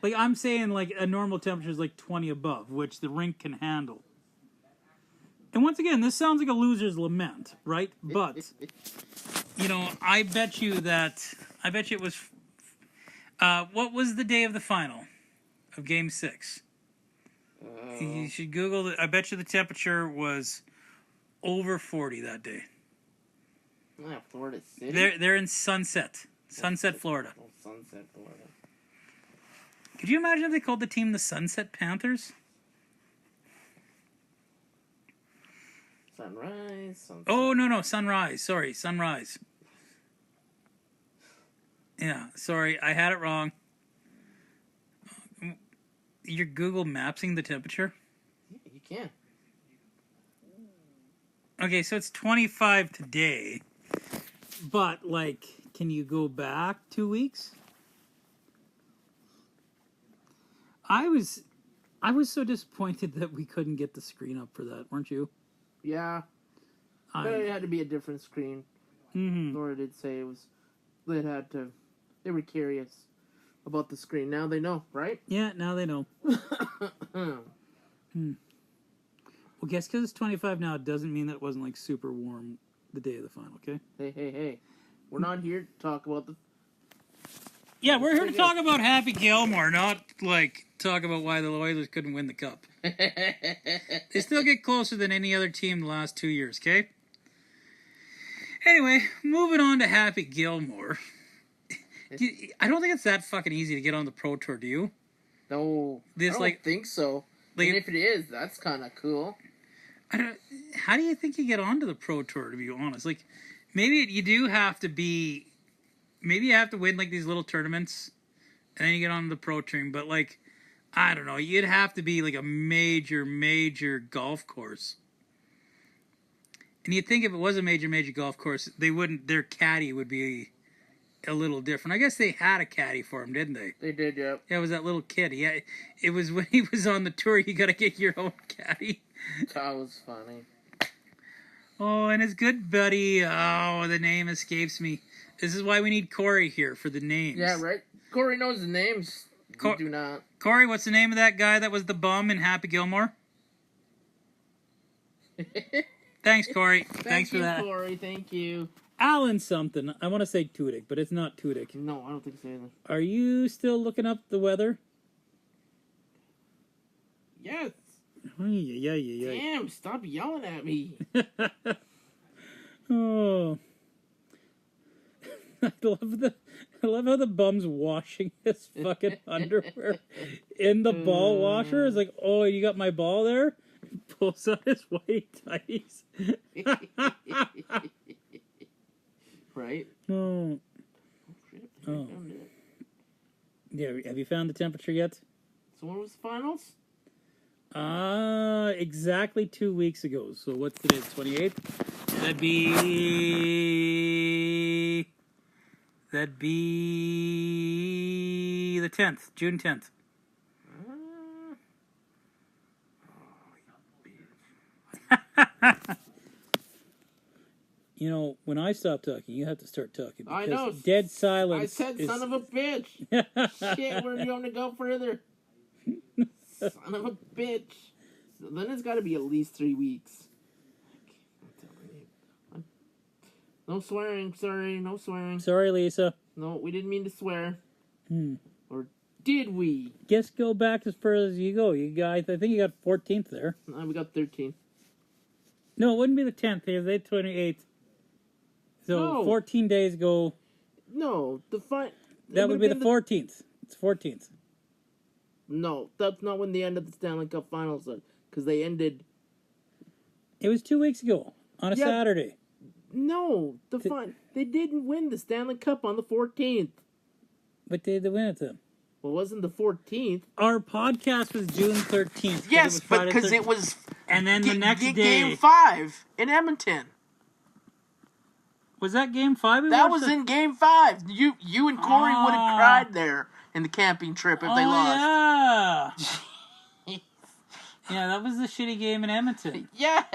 Like, I'm saying, like, a normal temperature is like 20 above, which the rink can handle. And once again, this sounds like a loser's lament, right? But, you know, I bet you it was, what was the day of the final of Game 6? You should Google it. I bet you the temperature was over 40 that day. Yeah, Florida City? They're in Sunset, Florida. Oh, Sunset, Florida. Could you imagine if they called the team the Sunset Panthers? Sunrise. Oh, no, Sunrise. Sorry, Sunrise. Yeah, sorry, I had it wrong. You're Google Mapsing the temperature? Yeah, you can. Okay, so it's 25 today. But, like, can you go back 2 weeks? I was so disappointed that we couldn't get the screen up for that, weren't you? Yeah. But it had to be a different screen. Mm-hmm. Laura did say they were curious about the screen. Now they know, right? Yeah, now they know. Well, guess because it's 25 now, it doesn't mean that it wasn't, like, super warm the day of the final, okay? Hey. We're not here to talk about the... Yeah, we're here to talk about Happy Gilmore, not, like, talk about why the Oilers couldn't win the cup. They still get closer than any other team the last 2 years, okay? Anyway, moving on to Happy Gilmore. I don't think it's that fucking easy to get on the Pro Tour, do you? No, I don't think so. Like, and if it is, that's kind of cool. How do you think you get onto the Pro Tour, to be honest? Like, maybe you do have to be... Maybe you have to win, like, these little tournaments, and then you get on the Pro Team, but, like, I don't know. You'd have to be, like, a major golf course. And you'd think if it was a major golf course, their caddy would be a little different. I guess they had a caddy for him, didn't they? They did, yep. Yeah, it was that little kid. Yeah, it was when he was on the tour, you gotta get your own caddy. That was funny. Oh, and his good buddy, the name escapes me. This is why we need Cory here for the names. Yeah, right? Cory knows the names. You do not. Cory, what's the name of that guy that was the bum in Happy Gilmore? Thanks, Cory. Thanks for that. Cory. Thank you. Alan something. I want to say Tudyk, but it's not Tudyk. No, I don't think so either. Are you still looking up the weather? Yes. Yeah. Damn, stop yelling at me. Oh. I love how the bum's washing his fucking underwear in the ball washer. It's like, oh, you got my ball there? He pulls out his white tights. Right? Oh. Yeah, have you found the temperature yet? So when was the finals? Exactly 2 weeks ago. So what's today? 28th? That'd be the 10th, June 10th. You know, when I stop talking, you have to start talking. Because I know. Dead silence. I said, son of a bitch. Shit, where do you want to go further? Son of a bitch. So then it's got to be at least 3 weeks. No swearing, sorry, no swearing. Sorry, Lisa. No, we didn't mean to swear. Or did we? Just go back as far as you go. You guys, I think you got 14th there. No, we got 13. No, it wouldn't be the 10th. It was the 28th. So No. 14 days ago. No, That would be the 14th. It's 14th. No, that's not when the end of the Stanley Cup Finals was. Because they ended... It was 2 weeks ago. On a Saturday. No, they didn't win the Stanley Cup on the 14th. What day did they win it then? Well, it wasn't the 14th. Our podcast was June 13th. Yes, but because it was... And then the next day... Game 5 in Edmonton. Was that Game 5? That was in Game 5. You and Cory would have cried there in the camping trip if they lost. Yeah. Yeah, that was the shitty game in Edmonton. Yes.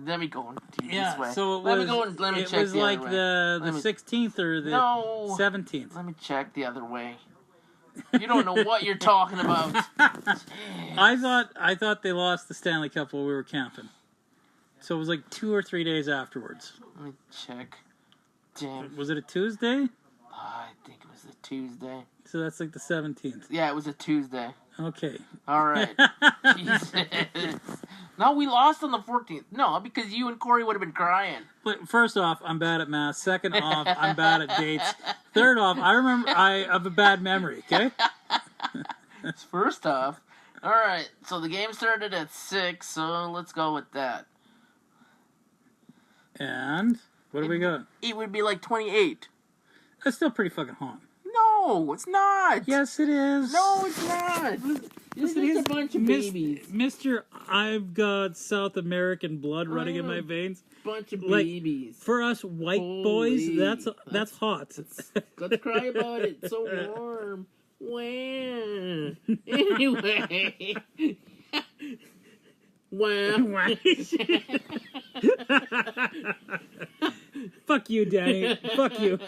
Let me go this way. So let me check the other way. It was like the 16th or the 17th. Let me check the other way. You don't know what you're talking about. I thought they lost the Stanley Cup while we were camping. So it was like 2 or 3 days afterwards. Let me check. Damn. Was it a Tuesday? I think it was a Tuesday. So that's like the 17th. Yeah, it was a Tuesday. Okay. All right. Jesus. No, we lost on the 14th. No, because you and Cory would have been crying. But first off, I'm bad at math. Second off, I'm bad at dates. Third off, I have a bad memory, okay? First off. All right, so the game started at 6, so let's go with that. And what do we got? It would be like 28. It's still pretty fucking hot. No, it's not. Yes, it is. No, it's not. Yes, It's just a bunch of babies. Mister, I've got South American blood running in my veins. Bunch of Like, babies. For us white boys, that's hot. Let's cry about it. It's so warm. Wow. Anyway. Wow. Fuck you, Danny. Fuck you.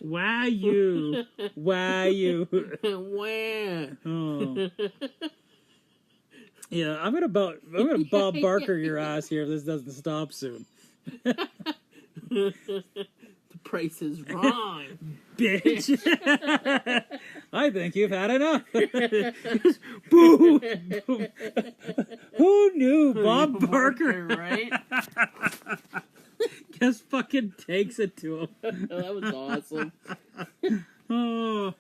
Why you? Why you? Wow. Oh. Yeah, I'm gonna Bob Barker your ass here if this doesn't stop soon. The price is wrong. Bitch. I think you've had enough. Boo! Who knew Bob Barker? Right? Just fucking takes it to him. That was awesome. Oh.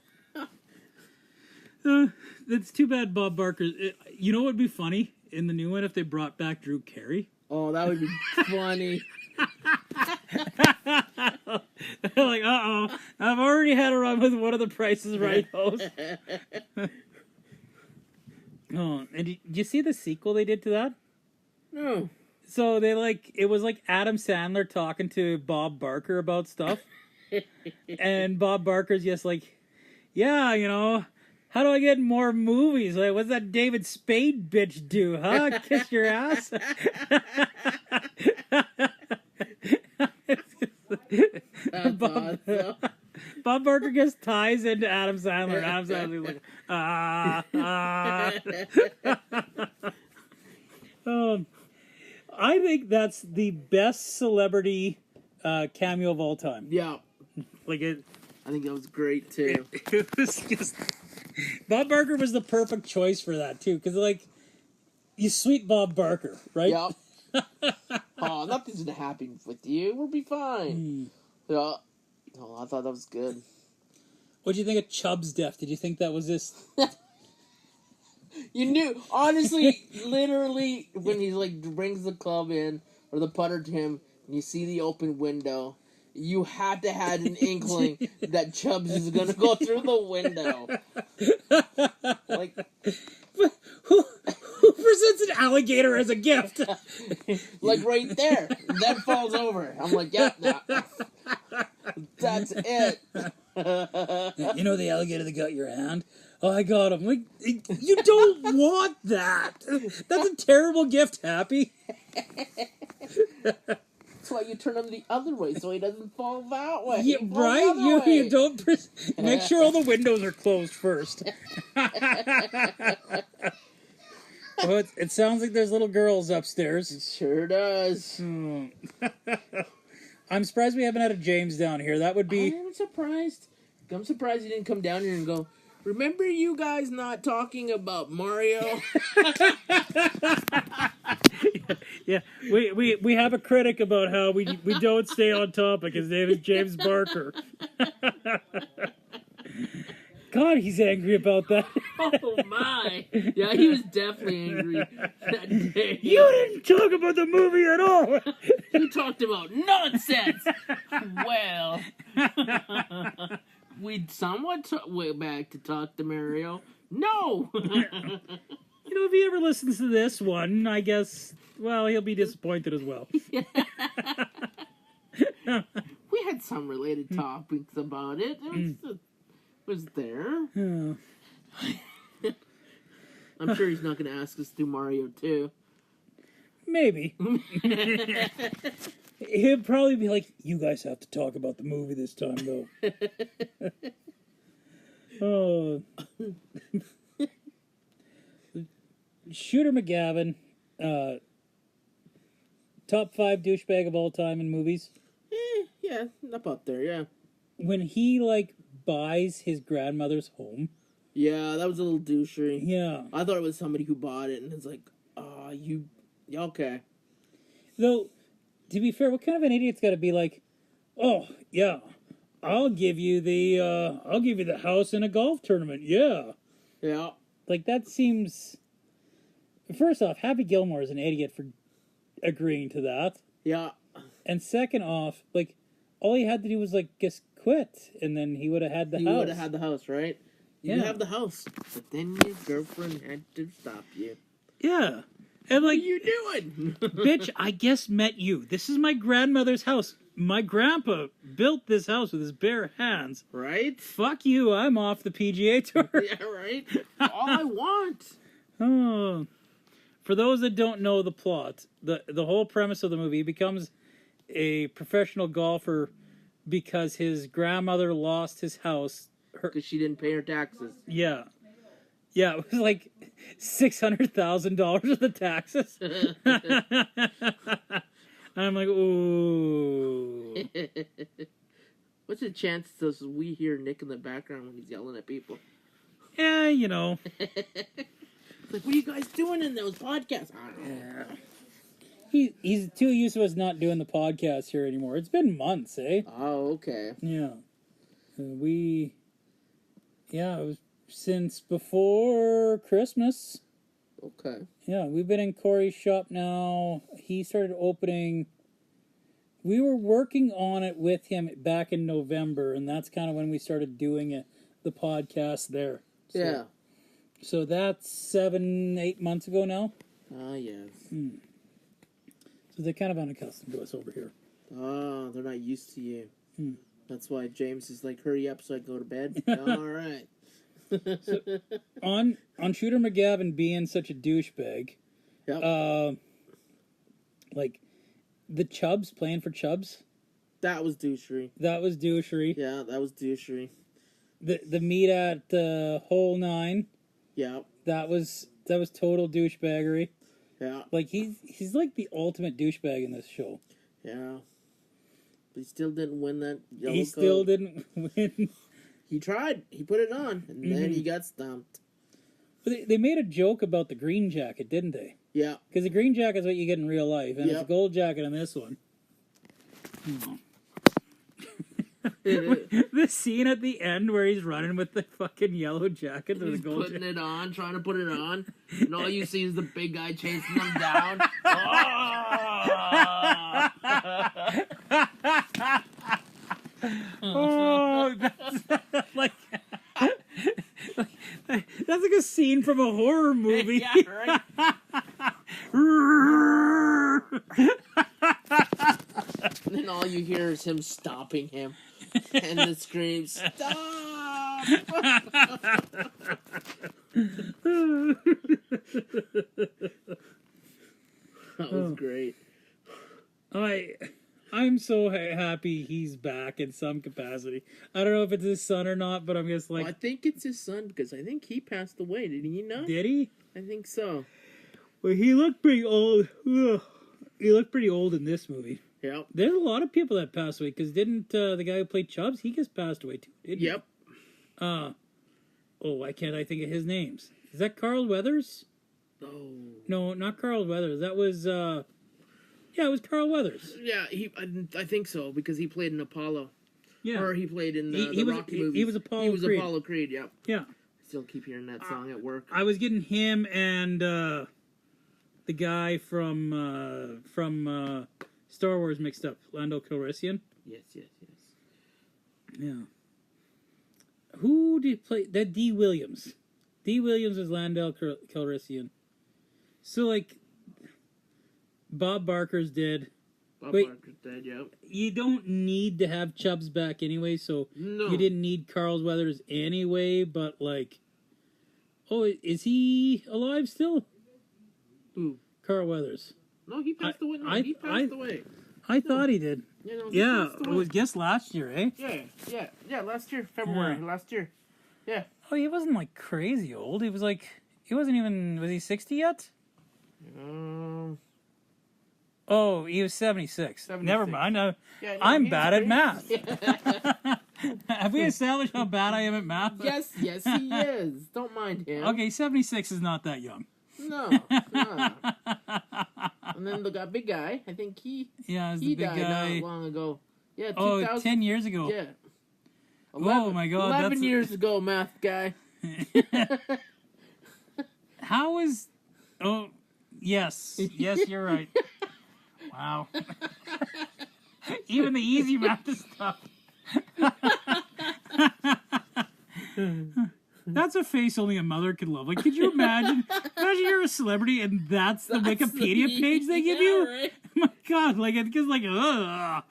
It's too bad Bob Barker. You know what would be funny in the new one if they brought back Drew Carey? Oh, that would be funny. Like, I've already had a run with one of the Price is Right hosts. Oh, and did you see the sequel they did to that? No. So it was like Adam Sandler talking to Bob Barker about stuff. And Bob Barker's just like, yeah, how do I get more movies? Like, what's that David Spade bitch do, huh? Kiss your ass? That's awesome. Bob Barker just ties into Adam Sandler. And Adam Sandler's like, I think that's the best celebrity cameo of all time. Yeah. Like it. I think that was great too. It was just Bob Barker was the perfect choice for that too, because you sweet Bob Barker, right? Yeah. Oh, nothing's gonna happen with you. We'll be fine. Yeah. Oh, I thought that was good. What do you think of Chubb's death? Did you think that was this? You knew, honestly, literally, when he brings the club in or the putter to him, and you see the open window, you had to have an inkling that Chubbs is gonna go through the window. Like, who presents an alligator as a gift? like right there, that falls over. I'm like, yep, yeah, that's it. You know the alligator that got your hand? Oh, I got him. Like, you don't want that. That's a terrible gift, Happy. That's why you turn him the other way so he doesn't fall that way. Yeah, right? You don't make sure all the windows are closed first. Oh, it sounds like there's little girls upstairs. It sure does. I'm surprised we haven't had a James down here. That would be... I'm surprised. I'm surprised he didn't come down here and go, remember you guys not talking about Mario? Yeah, we have a critic about how we don't stay on topic. His name is James Barker. God, he's angry about that. Oh my! Yeah, he was definitely angry that day. You didn't talk about the movie at all. You talked about nonsense. Well, we somewhat went back to talk to Mario. No. If he ever listens to this one, I guess, well, he'll be disappointed as well. We had some related topics about it. It was there. I'm sure he's not going to ask us to do Mario 2. Maybe. He'll probably be like, you guys have to talk about the movie this time, though. Oh. Shooter McGavin, top 5 douchebag of all time in movies. Yeah, up there, yeah. When he, buys his grandmother's home. Yeah, that was a little douchery. Yeah. I thought it was somebody who bought it, and it's like, okay. Though, to be fair, what kind of an idiot's got to be like, oh, yeah, I'll give you the house in a golf tournament, yeah. Yeah. That seems... First off, Happy Gilmore is an idiot for agreeing to that. Yeah. And second off, all he had to do was, just quit, and then he would have had the You house. would have had the house, right? You Yeah. have the house, but then your girlfriend had to stop you. Yeah. And What are like, you doing? bitch, I just met you. This is my grandmother's house. My grandpa built this house with his bare hands. Right? Fuck you, I'm off the PGA Tour. Yeah, right? All I want. Oh. For those that don't know the plot, the whole premise of the movie, he becomes a professional golfer because his grandmother lost his house. Because she didn't pay her taxes. Yeah. Yeah, it was like $600,000 of the taxes. I'm like, ooh. What's the chances we hear Nick in the background when he's yelling at people? Yeah, you know. It's like, what are you guys doing in those podcasts? I don't know. He's too used to us not doing the podcast here anymore. It's been months, eh? Oh, okay. Yeah. It was since before Christmas. Okay. Yeah, we've been in Cory's shop now. He started opening. We were working on it with him back in November, and that's kind of when we started doing it, the podcast there. So, Yeah. So that's 7-8 months ago now. Ah, yes. So they're kind of unaccustomed to us over here. Oh, they're not used to you. That's why James is like, hurry up so I can go to bed. All right. On Shooter McGavin being such a douchebag, Yep. like the Chubbs playing for Chubbs, That was douchery. that was douchery. Yeah, that was douchery. The meet at Hole 9, Yeah. that was total douchebaggery. Yeah. Like he's like the ultimate douchebag in this show. Yeah. But he still didn't win that yellow He coat. still didn't win. He tried. He put it on, and then he got stumped. But they made a joke about the green jacket, didn't they? Yeah. Because the green jacket is what you get in real life, and it's a Yep. gold jacket in this one. This scene at the end where he's running with the fucking yellow jacket and the He's gold putting jacket. it on, trying to put it on, and all you see is the big guy chasing him down. Oh, that's like that's like a scene from a horror movie. Yeah, right. And then all you hear is him stopping him, and the scream, "Stop!" That was great. I'm so happy he's back in some capacity. I don't know if it's his son or not, but I'm just like, Well, I think it's his son because I think he passed away. Did he not? did he? I think so. Well, he looked pretty old. Ugh. He looked pretty old in this movie. Yep. There's a lot of people that passed away, because didn't the guy who played Chubbs, he just passed away too, didn't he? Yep. Why can't I think of his names? Is that Carl Weathers? Oh. No, not Carl Weathers. That was, it was Carl Weathers. Yeah, I think so because he played in Apollo. Yeah. Or he played in the was, Rocky movies. He was Apollo He was Creed. Apollo Creed, yep. Yeah. I still keep hearing that song at work. I was getting him and the guy from Star Wars mixed up. Lando Calrissian. Yes. Yeah. Who did play that? D. Williams. D. Williams was Lando Calrissian. So like, Bob Barker's dead. Bob Wait. Barker's dead, yep. You don't need to have Chubbs back anyway, so No. you didn't need Carl Weathers anyway. But like, is he alive still? Who? Carl Weathers. No, he passed away. No, he passed away. I thought he did. You know, Yeah, it was just last year, eh? Yeah, last year, February, last year. Yeah. Oh, he wasn't like crazy old. He was like, was he 60 yet? Oh, he was 76. 76. Never mind. Yeah, no, I'm he's bad at great. math. Have we established how bad I am at math? Yes, he is. Don't mind him. Okay, 76 is not that young. No. And then the big guy, I think he Yeah, he the big died guy. not long ago. Yeah, 2000. 10 years ago. Yeah. Oh my God, 11 that's- years ago, math guy. How is... Oh, yes. Yes, you're right. Wow. Even the easy math is tough. That's a face only a mother could love. Like, could you imagine? Imagine you're a celebrity and that's the Wikipedia page they give you. Right? My God, like it's just like, ugh.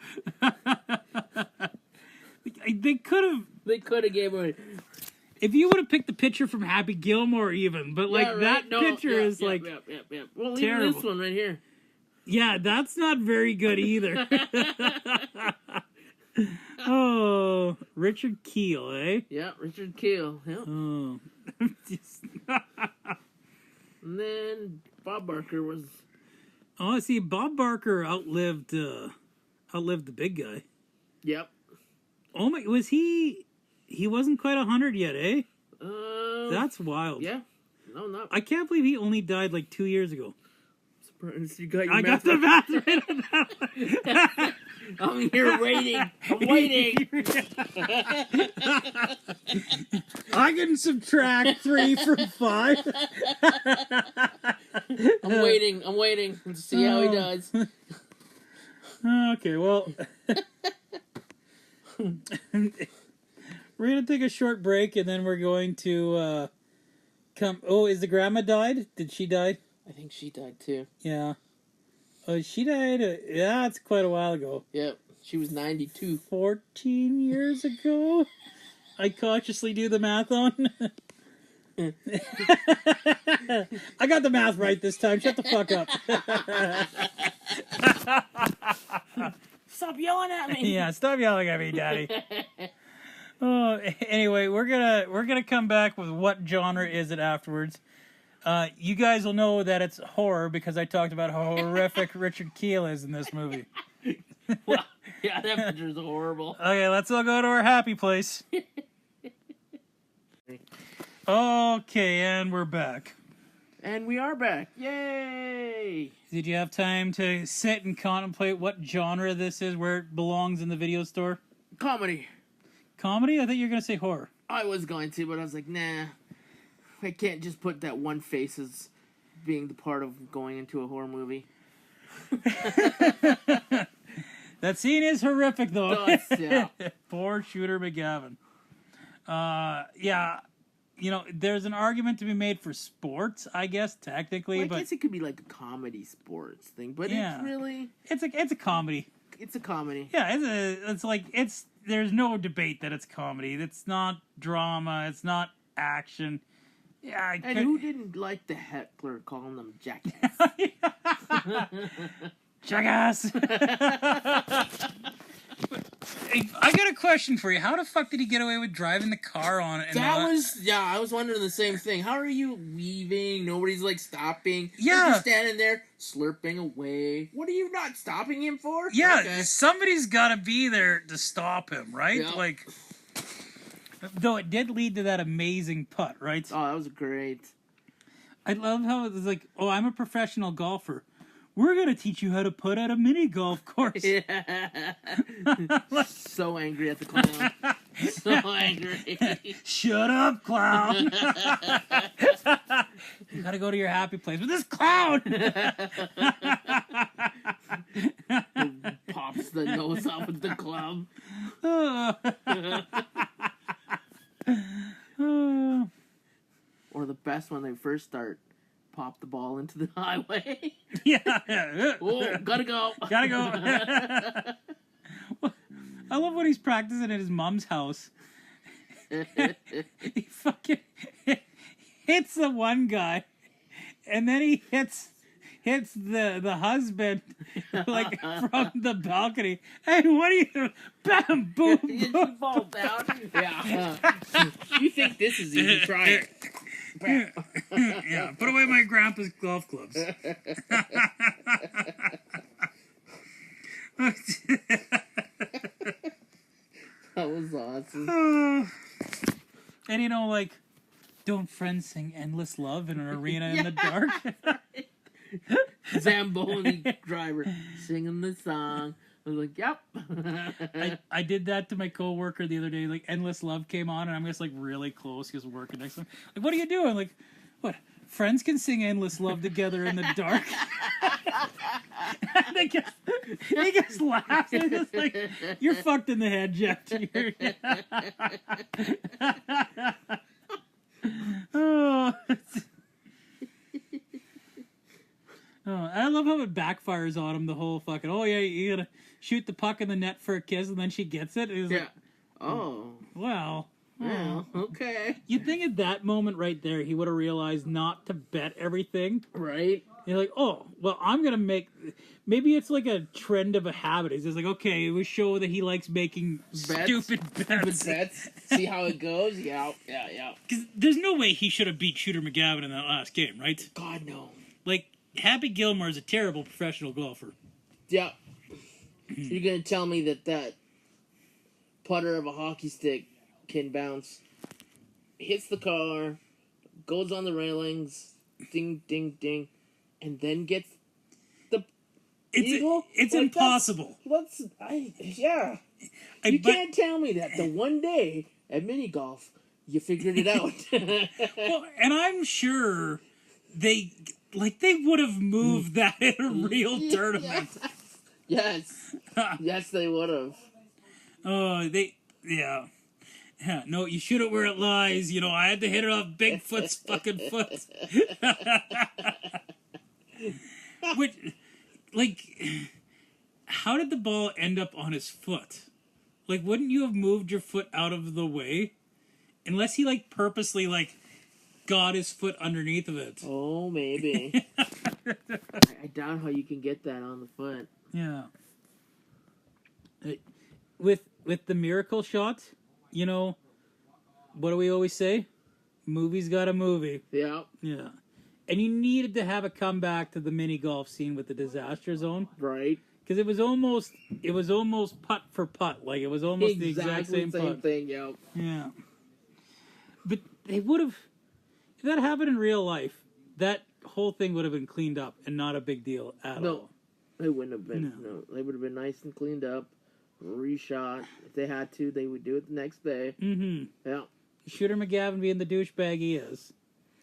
They could have. They could have gave her. If you would have picked the picture from Happy Gilmore, even, but like that picture is like Well, terrible. even this one right here. Yeah, that's not very good either. Oh, Richard Keel, eh? Yeah, Richard Keel. Yep. Oh. And then Bob Barker was. Oh, see, Bob Barker outlived the big guy. Yep. Oh my, was he? He wasn't quite 100 yet, eh? That's wild. Yeah. No, not. I can't believe he only died like 2 years ago. Surprised you got your I got the math right on that one. I'm here waiting. I'm waiting. I can subtract 3 from 5. I'm waiting to see how he does. Okay, well, we're gonna take a short break, and then we're going to come. Oh, is the grandma died? Did she die? I think she died too. Yeah. Oh, she died. Yeah, it's quite a while ago. Yep, she was 92. 14 years ago. I cautiously do the math on. I got the math right this time. Shut the fuck up. Stop yelling at me. Yeah, stop yelling at me, Daddy. Oh, anyway, we're gonna come back with what genre is it afterwards. You guys will know that it's horror because I talked about how horrific Richard Keel is in this movie. Well, yeah, that picture's horrible. Okay, let's all go to our happy place. Okay, and we're back. And we are back. Yay! Did you have time to sit and contemplate what genre this is, where it belongs in the video store? Comedy. Comedy? I thought you were going to say horror. I was going to, but I was like, nah. I can't just put that one face as being the part of going into a horror movie. That scene is horrific, though. Yeah. Poor Shooter McGavin. Yeah, you know, there's an argument to be made for sports, I guess, technically. Well, I but guess it could be like a comedy sports thing, but yeah. it's really... It's a comedy. It's a comedy. Yeah, there's no debate that it's comedy. It's not drama. It's not action. Yeah, who didn't like the heckler calling them jackass? Jackass! I got a question for you. How the fuck did he get away with driving the car on it? I was wondering the same thing. How are you weaving? Nobody's like stopping. Yeah. You're just standing there slurping away. What are you not stopping him for? Yeah, Okay. somebody's got to be there to stop him, right? Yep. Like, though it did lead to that amazing putt, right? Oh, that was great. I love how it was like, oh, I'm a professional golfer. We're going to teach you how to putt at a mini golf course. Yeah. So angry at the clown. So angry. Shut up, clown. You got to go to your happy place with this clown. Pops the nose off with the club. Or the best when they first start. Pop the ball into the highway. Yeah. Oh, gotta go. Gotta go. I love when he's practicing at his mom's house. He fucking hits the one guy, and then he hits the husband like from the balcony. Hey, what are you? Bam, boom, You boom. fall down. Yeah. You think this is easy? Try it. Yeah, put away my grandpa's golf clubs. That was awesome. And you know, like, don't friends sing "Endless Love" in an arena in the dark? Zamboni driver singing the song. I was like, yep. I did that to my coworker the other day. Like, "Endless Love" came on, and I'm just like really close. He was working next to him. Like, what are you doing? Like, what? Friends can sing "Endless Love" together in the dark. He just laughs. It's just like, you're fucked in the head, Jeff. Oh. Oh, I love how it backfires on him. The whole fucking, oh yeah, you gotta shoot the puck in the net for a kiss, and then she gets it. It was like, Oh. well, Well, okay. you'd think at that moment right there, he would have realized not to bet everything. Right. You're like, oh, well, I'm going to make... Maybe it's like a trend of a habit. He's just like, okay, we show that he likes making stupid bets. See how it goes? Yeah. Because there's no way he should have beat Shooter McGavin in that last game, right? God, no. Like, Happy Gilmore is a terrible professional golfer. Yeah. You're going to tell me that putter of a hockey stick can bounce, hits the car, goes on the railings, ding, ding, ding, and then gets the eagle? It's like, impossible. You can't tell me that the one day at mini golf you figured it out. Well, and I'm sure they would have moved that in a real tournament. Yes. Yes, they would have. Oh, yeah. No, you shoot it where it lies. You know, I had to hit it off Bigfoot's fucking foot. Which, like, how did the ball end up on his foot? Like, wouldn't you have moved your foot out of the way? Unless he, like, purposely, like, got his foot underneath of it. Oh, maybe. I doubt how you can get that on the foot. Yeah. With the miracle shot, you know, what do we always say? Movie's got a movie. Yeah. Yeah. And you needed to have a comeback to the mini golf scene with the disaster zone. Right. Because it was almost putt for putt. Like, it was almost the exact same putt. Thing, yeah. Yeah. But they would have, if that happened in real life, that whole thing would have been cleaned up and not a big deal at all. No, it wouldn't have been. No. They would have been nice and cleaned up, reshot. If they had to, they would do it the next day. Mm-hmm. Yeah. Shooter McGavin being the douchebag he is.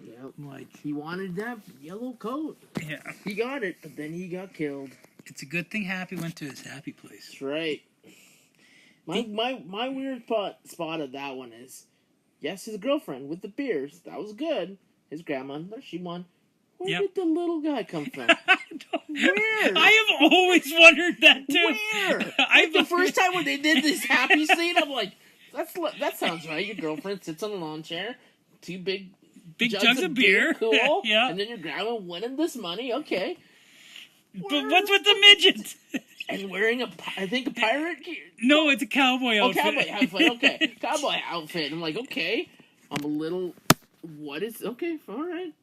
Yeah. Like, he wanted that yellow coat. Yeah. He got it, but then he got killed. It's a good thing Happy went to his happy place. That's right. My weird spot of that one is, yes, his girlfriend with the beers. That was good. His grandmother, she won. Where did the little guy come from? Where? I have always wondered that too. Where? Like the first time when they did this happy scene, I'm like, that sounds right. Your girlfriend sits on a lawn chair, two big jugs of beer. Cool. Yeah. And then your grandma winning this money. Okay. But what's with the midget? And wearing a pirate gear. No, it's a cowboy outfit. Oh, cowboy outfit. Okay, cowboy outfit. I'm like, okay. I'm a little. What is? Okay, all right.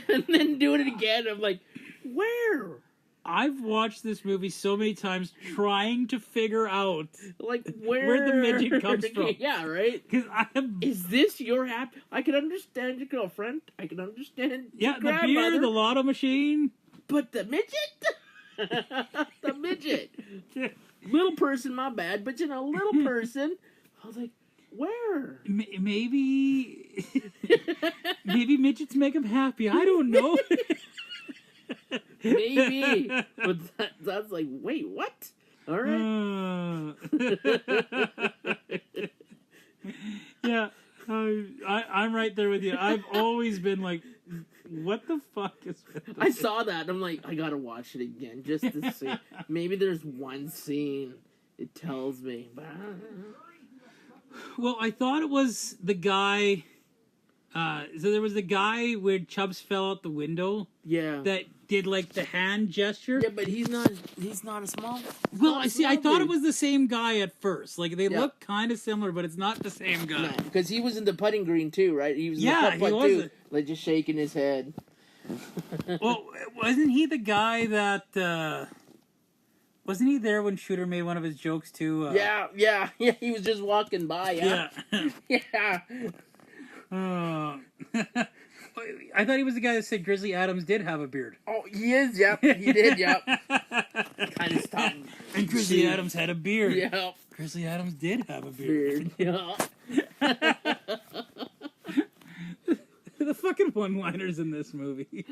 And then doing it again. I'm like, where? I've watched this movie so many times trying to figure out like where the midget comes from. Yeah, right. Because is this your happy? I can understand your girlfriend. I can understand. Yeah, your the beer, the lotto machine. But the midget, the midget, little person. My bad, but little person. I was like, where? Maybe midgets make him happy. I don't know. Maybe, but that's like, wait, what? All right. Yeah, I'm right there with you. I've always been like, what the fuck is? I saw that. And I'm like, I gotta watch it again just to see. Maybe there's one scene it tells me. Well, I thought it was the guy. So there was the guy where Chubbs fell out the window. Yeah. That did like the hand gesture. Yeah, but he's not a small. Well, I thought it was the same guy at first. Like they look kind of similar, but it's not the same guy. No, because he was in the putting green too, right? He was in the putt too, like just shaking his head. Well, wasn't he the guy that? Wasn't he there when Shooter made one of his jokes too? Yeah. He was just walking by. Yeah. Yeah. I thought he was the guy that said Grizzly Adams did have a beard. Oh, he is. Yep, he did. Yep. Kind of stopped. And Grizzly Adams had a beard. Yep. Grizzly Adams did have a beard. Yeah. The fucking one-liners in this movie.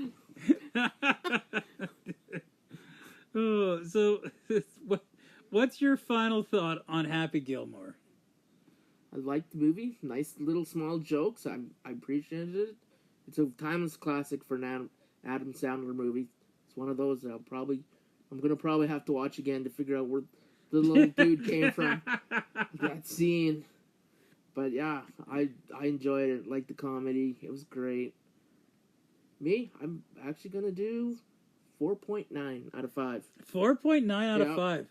Oh, so what's your final thought on Happy Gilmore? I liked the movie. Nice little small jokes. I appreciated it. It's a timeless classic for an Adam Sandler movie. It's one of those that I'm gonna probably have to watch again to figure out where the little dude came from. That scene. But yeah, I enjoyed it. Liked the comedy. It was great. Me, I'm actually gonna do 4.9 out of 5. 4.9 out of 5.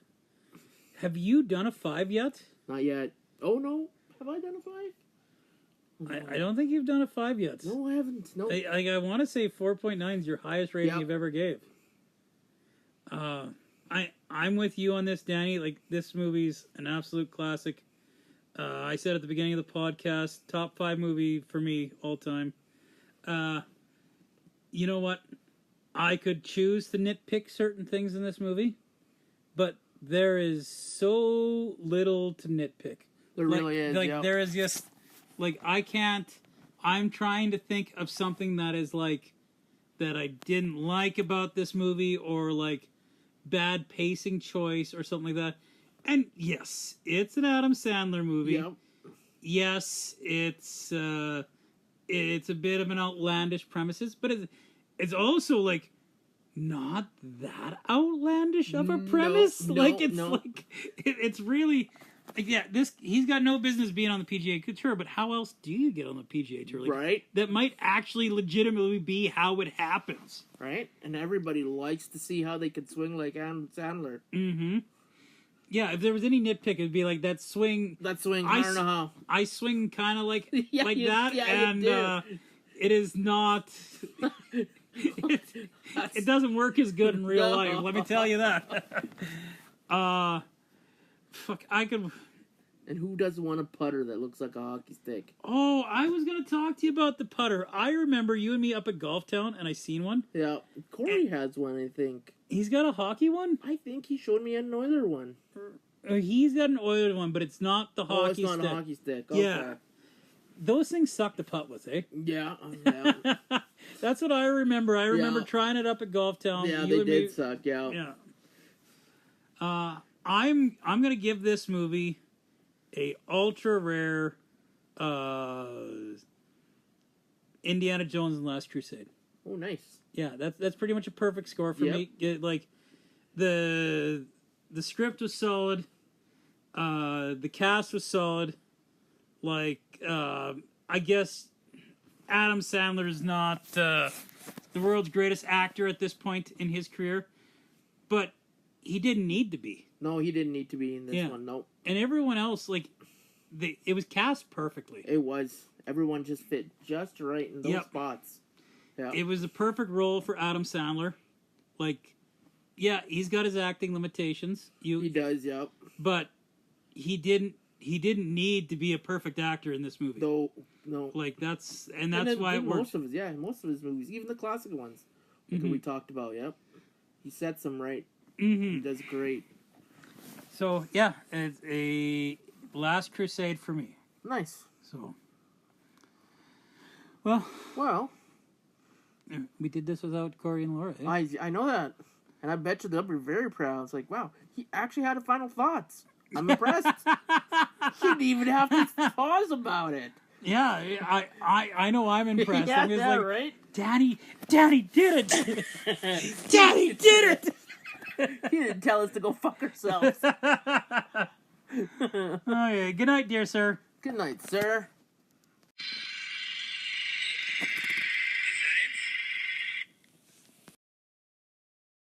Have you done a 5 yet? Not yet. Oh no, have I done a 5? I don't think you've done a 5 yet. No, I haven't. No. I want to say 4.9 is your highest rating you've ever gave. I'm with you on this, Danny. Like, this movie's an absolute classic. I said at the beginning of the podcast, top 5 movie for me all time. You know what? I could choose to nitpick certain things in this movie, but there is so little to nitpick. There really is. Like, there is just, like, I can't. I'm trying to think of something that is like that I didn't like about this movie, or like bad pacing choice or something like that. And yes, it's an Adam Sandler movie. Yep. Yes, it's a bit of an outlandish premises, but it's also like not that outlandish of a premise. It's really he's got no business being on the PGA Tour, but how else do you get on the PGA Tour? Like, right. That might actually legitimately be how it happens. Right. And everybody likes to see how they could swing like Adam Sandler. Mm-hmm. Yeah, if there was any nitpick, it'd be like that swing. I don't know how. I swing kind of like that, Yeah, and it is not. It doesn't work as good in real life. Let me tell you that. Fuck, I could. And who doesn't want a putter that looks like a hockey stick? Oh, I was gonna talk to you about the putter. I remember you and me up at Golf Town, and I seen one. Yeah, Cory has one, I think. He's got a hockey one? I think he showed me an Oiler one. He's got an Oiler one, but it's not the hockey stick. Oh, it's not a hockey stick. Okay. Yeah. Those things suck to putt with, eh? Yeah. That's what I remember. I remember trying it up at Golf Town. Yeah, they did suck, Yeah. I'm gonna give this movie a ultra rare Indiana Jones and the Last Crusade. Oh, nice. Yeah, that's pretty much a perfect score for me. Like, the script was solid, the cast was solid. Like, I guess Adam Sandler is not the world's greatest actor at this point in his career, but he didn't need to be. No, he didn't need to be in this one. Nope. And everyone else, like, it was cast perfectly. It was. Everyone just fit just right in those spots. Yeah. It was a perfect role for Adam Sandler. Like, yeah, he's got his acting limitations. He does, yep. But he didn't need to be a perfect actor in this movie. No. Like, that's why it works. Most of his movies, even the classic ones that we talked about, yep. He sets them right. Mm-hmm. He does great. So, yeah, it's a Last Crusade for me. Nice. So, well, we did this without Cory and Laura. Eh? I know that, and I bet you they'll be very proud. It's like, wow, he actually had a final thoughts. I'm impressed. He didn't even have to pause about it. Yeah, I know I'm impressed. Yeah, I'm just like, right? Daddy did it! Daddy did it! He didn't tell us to go fuck ourselves. Okay, good night, dear sir. Good night, sir.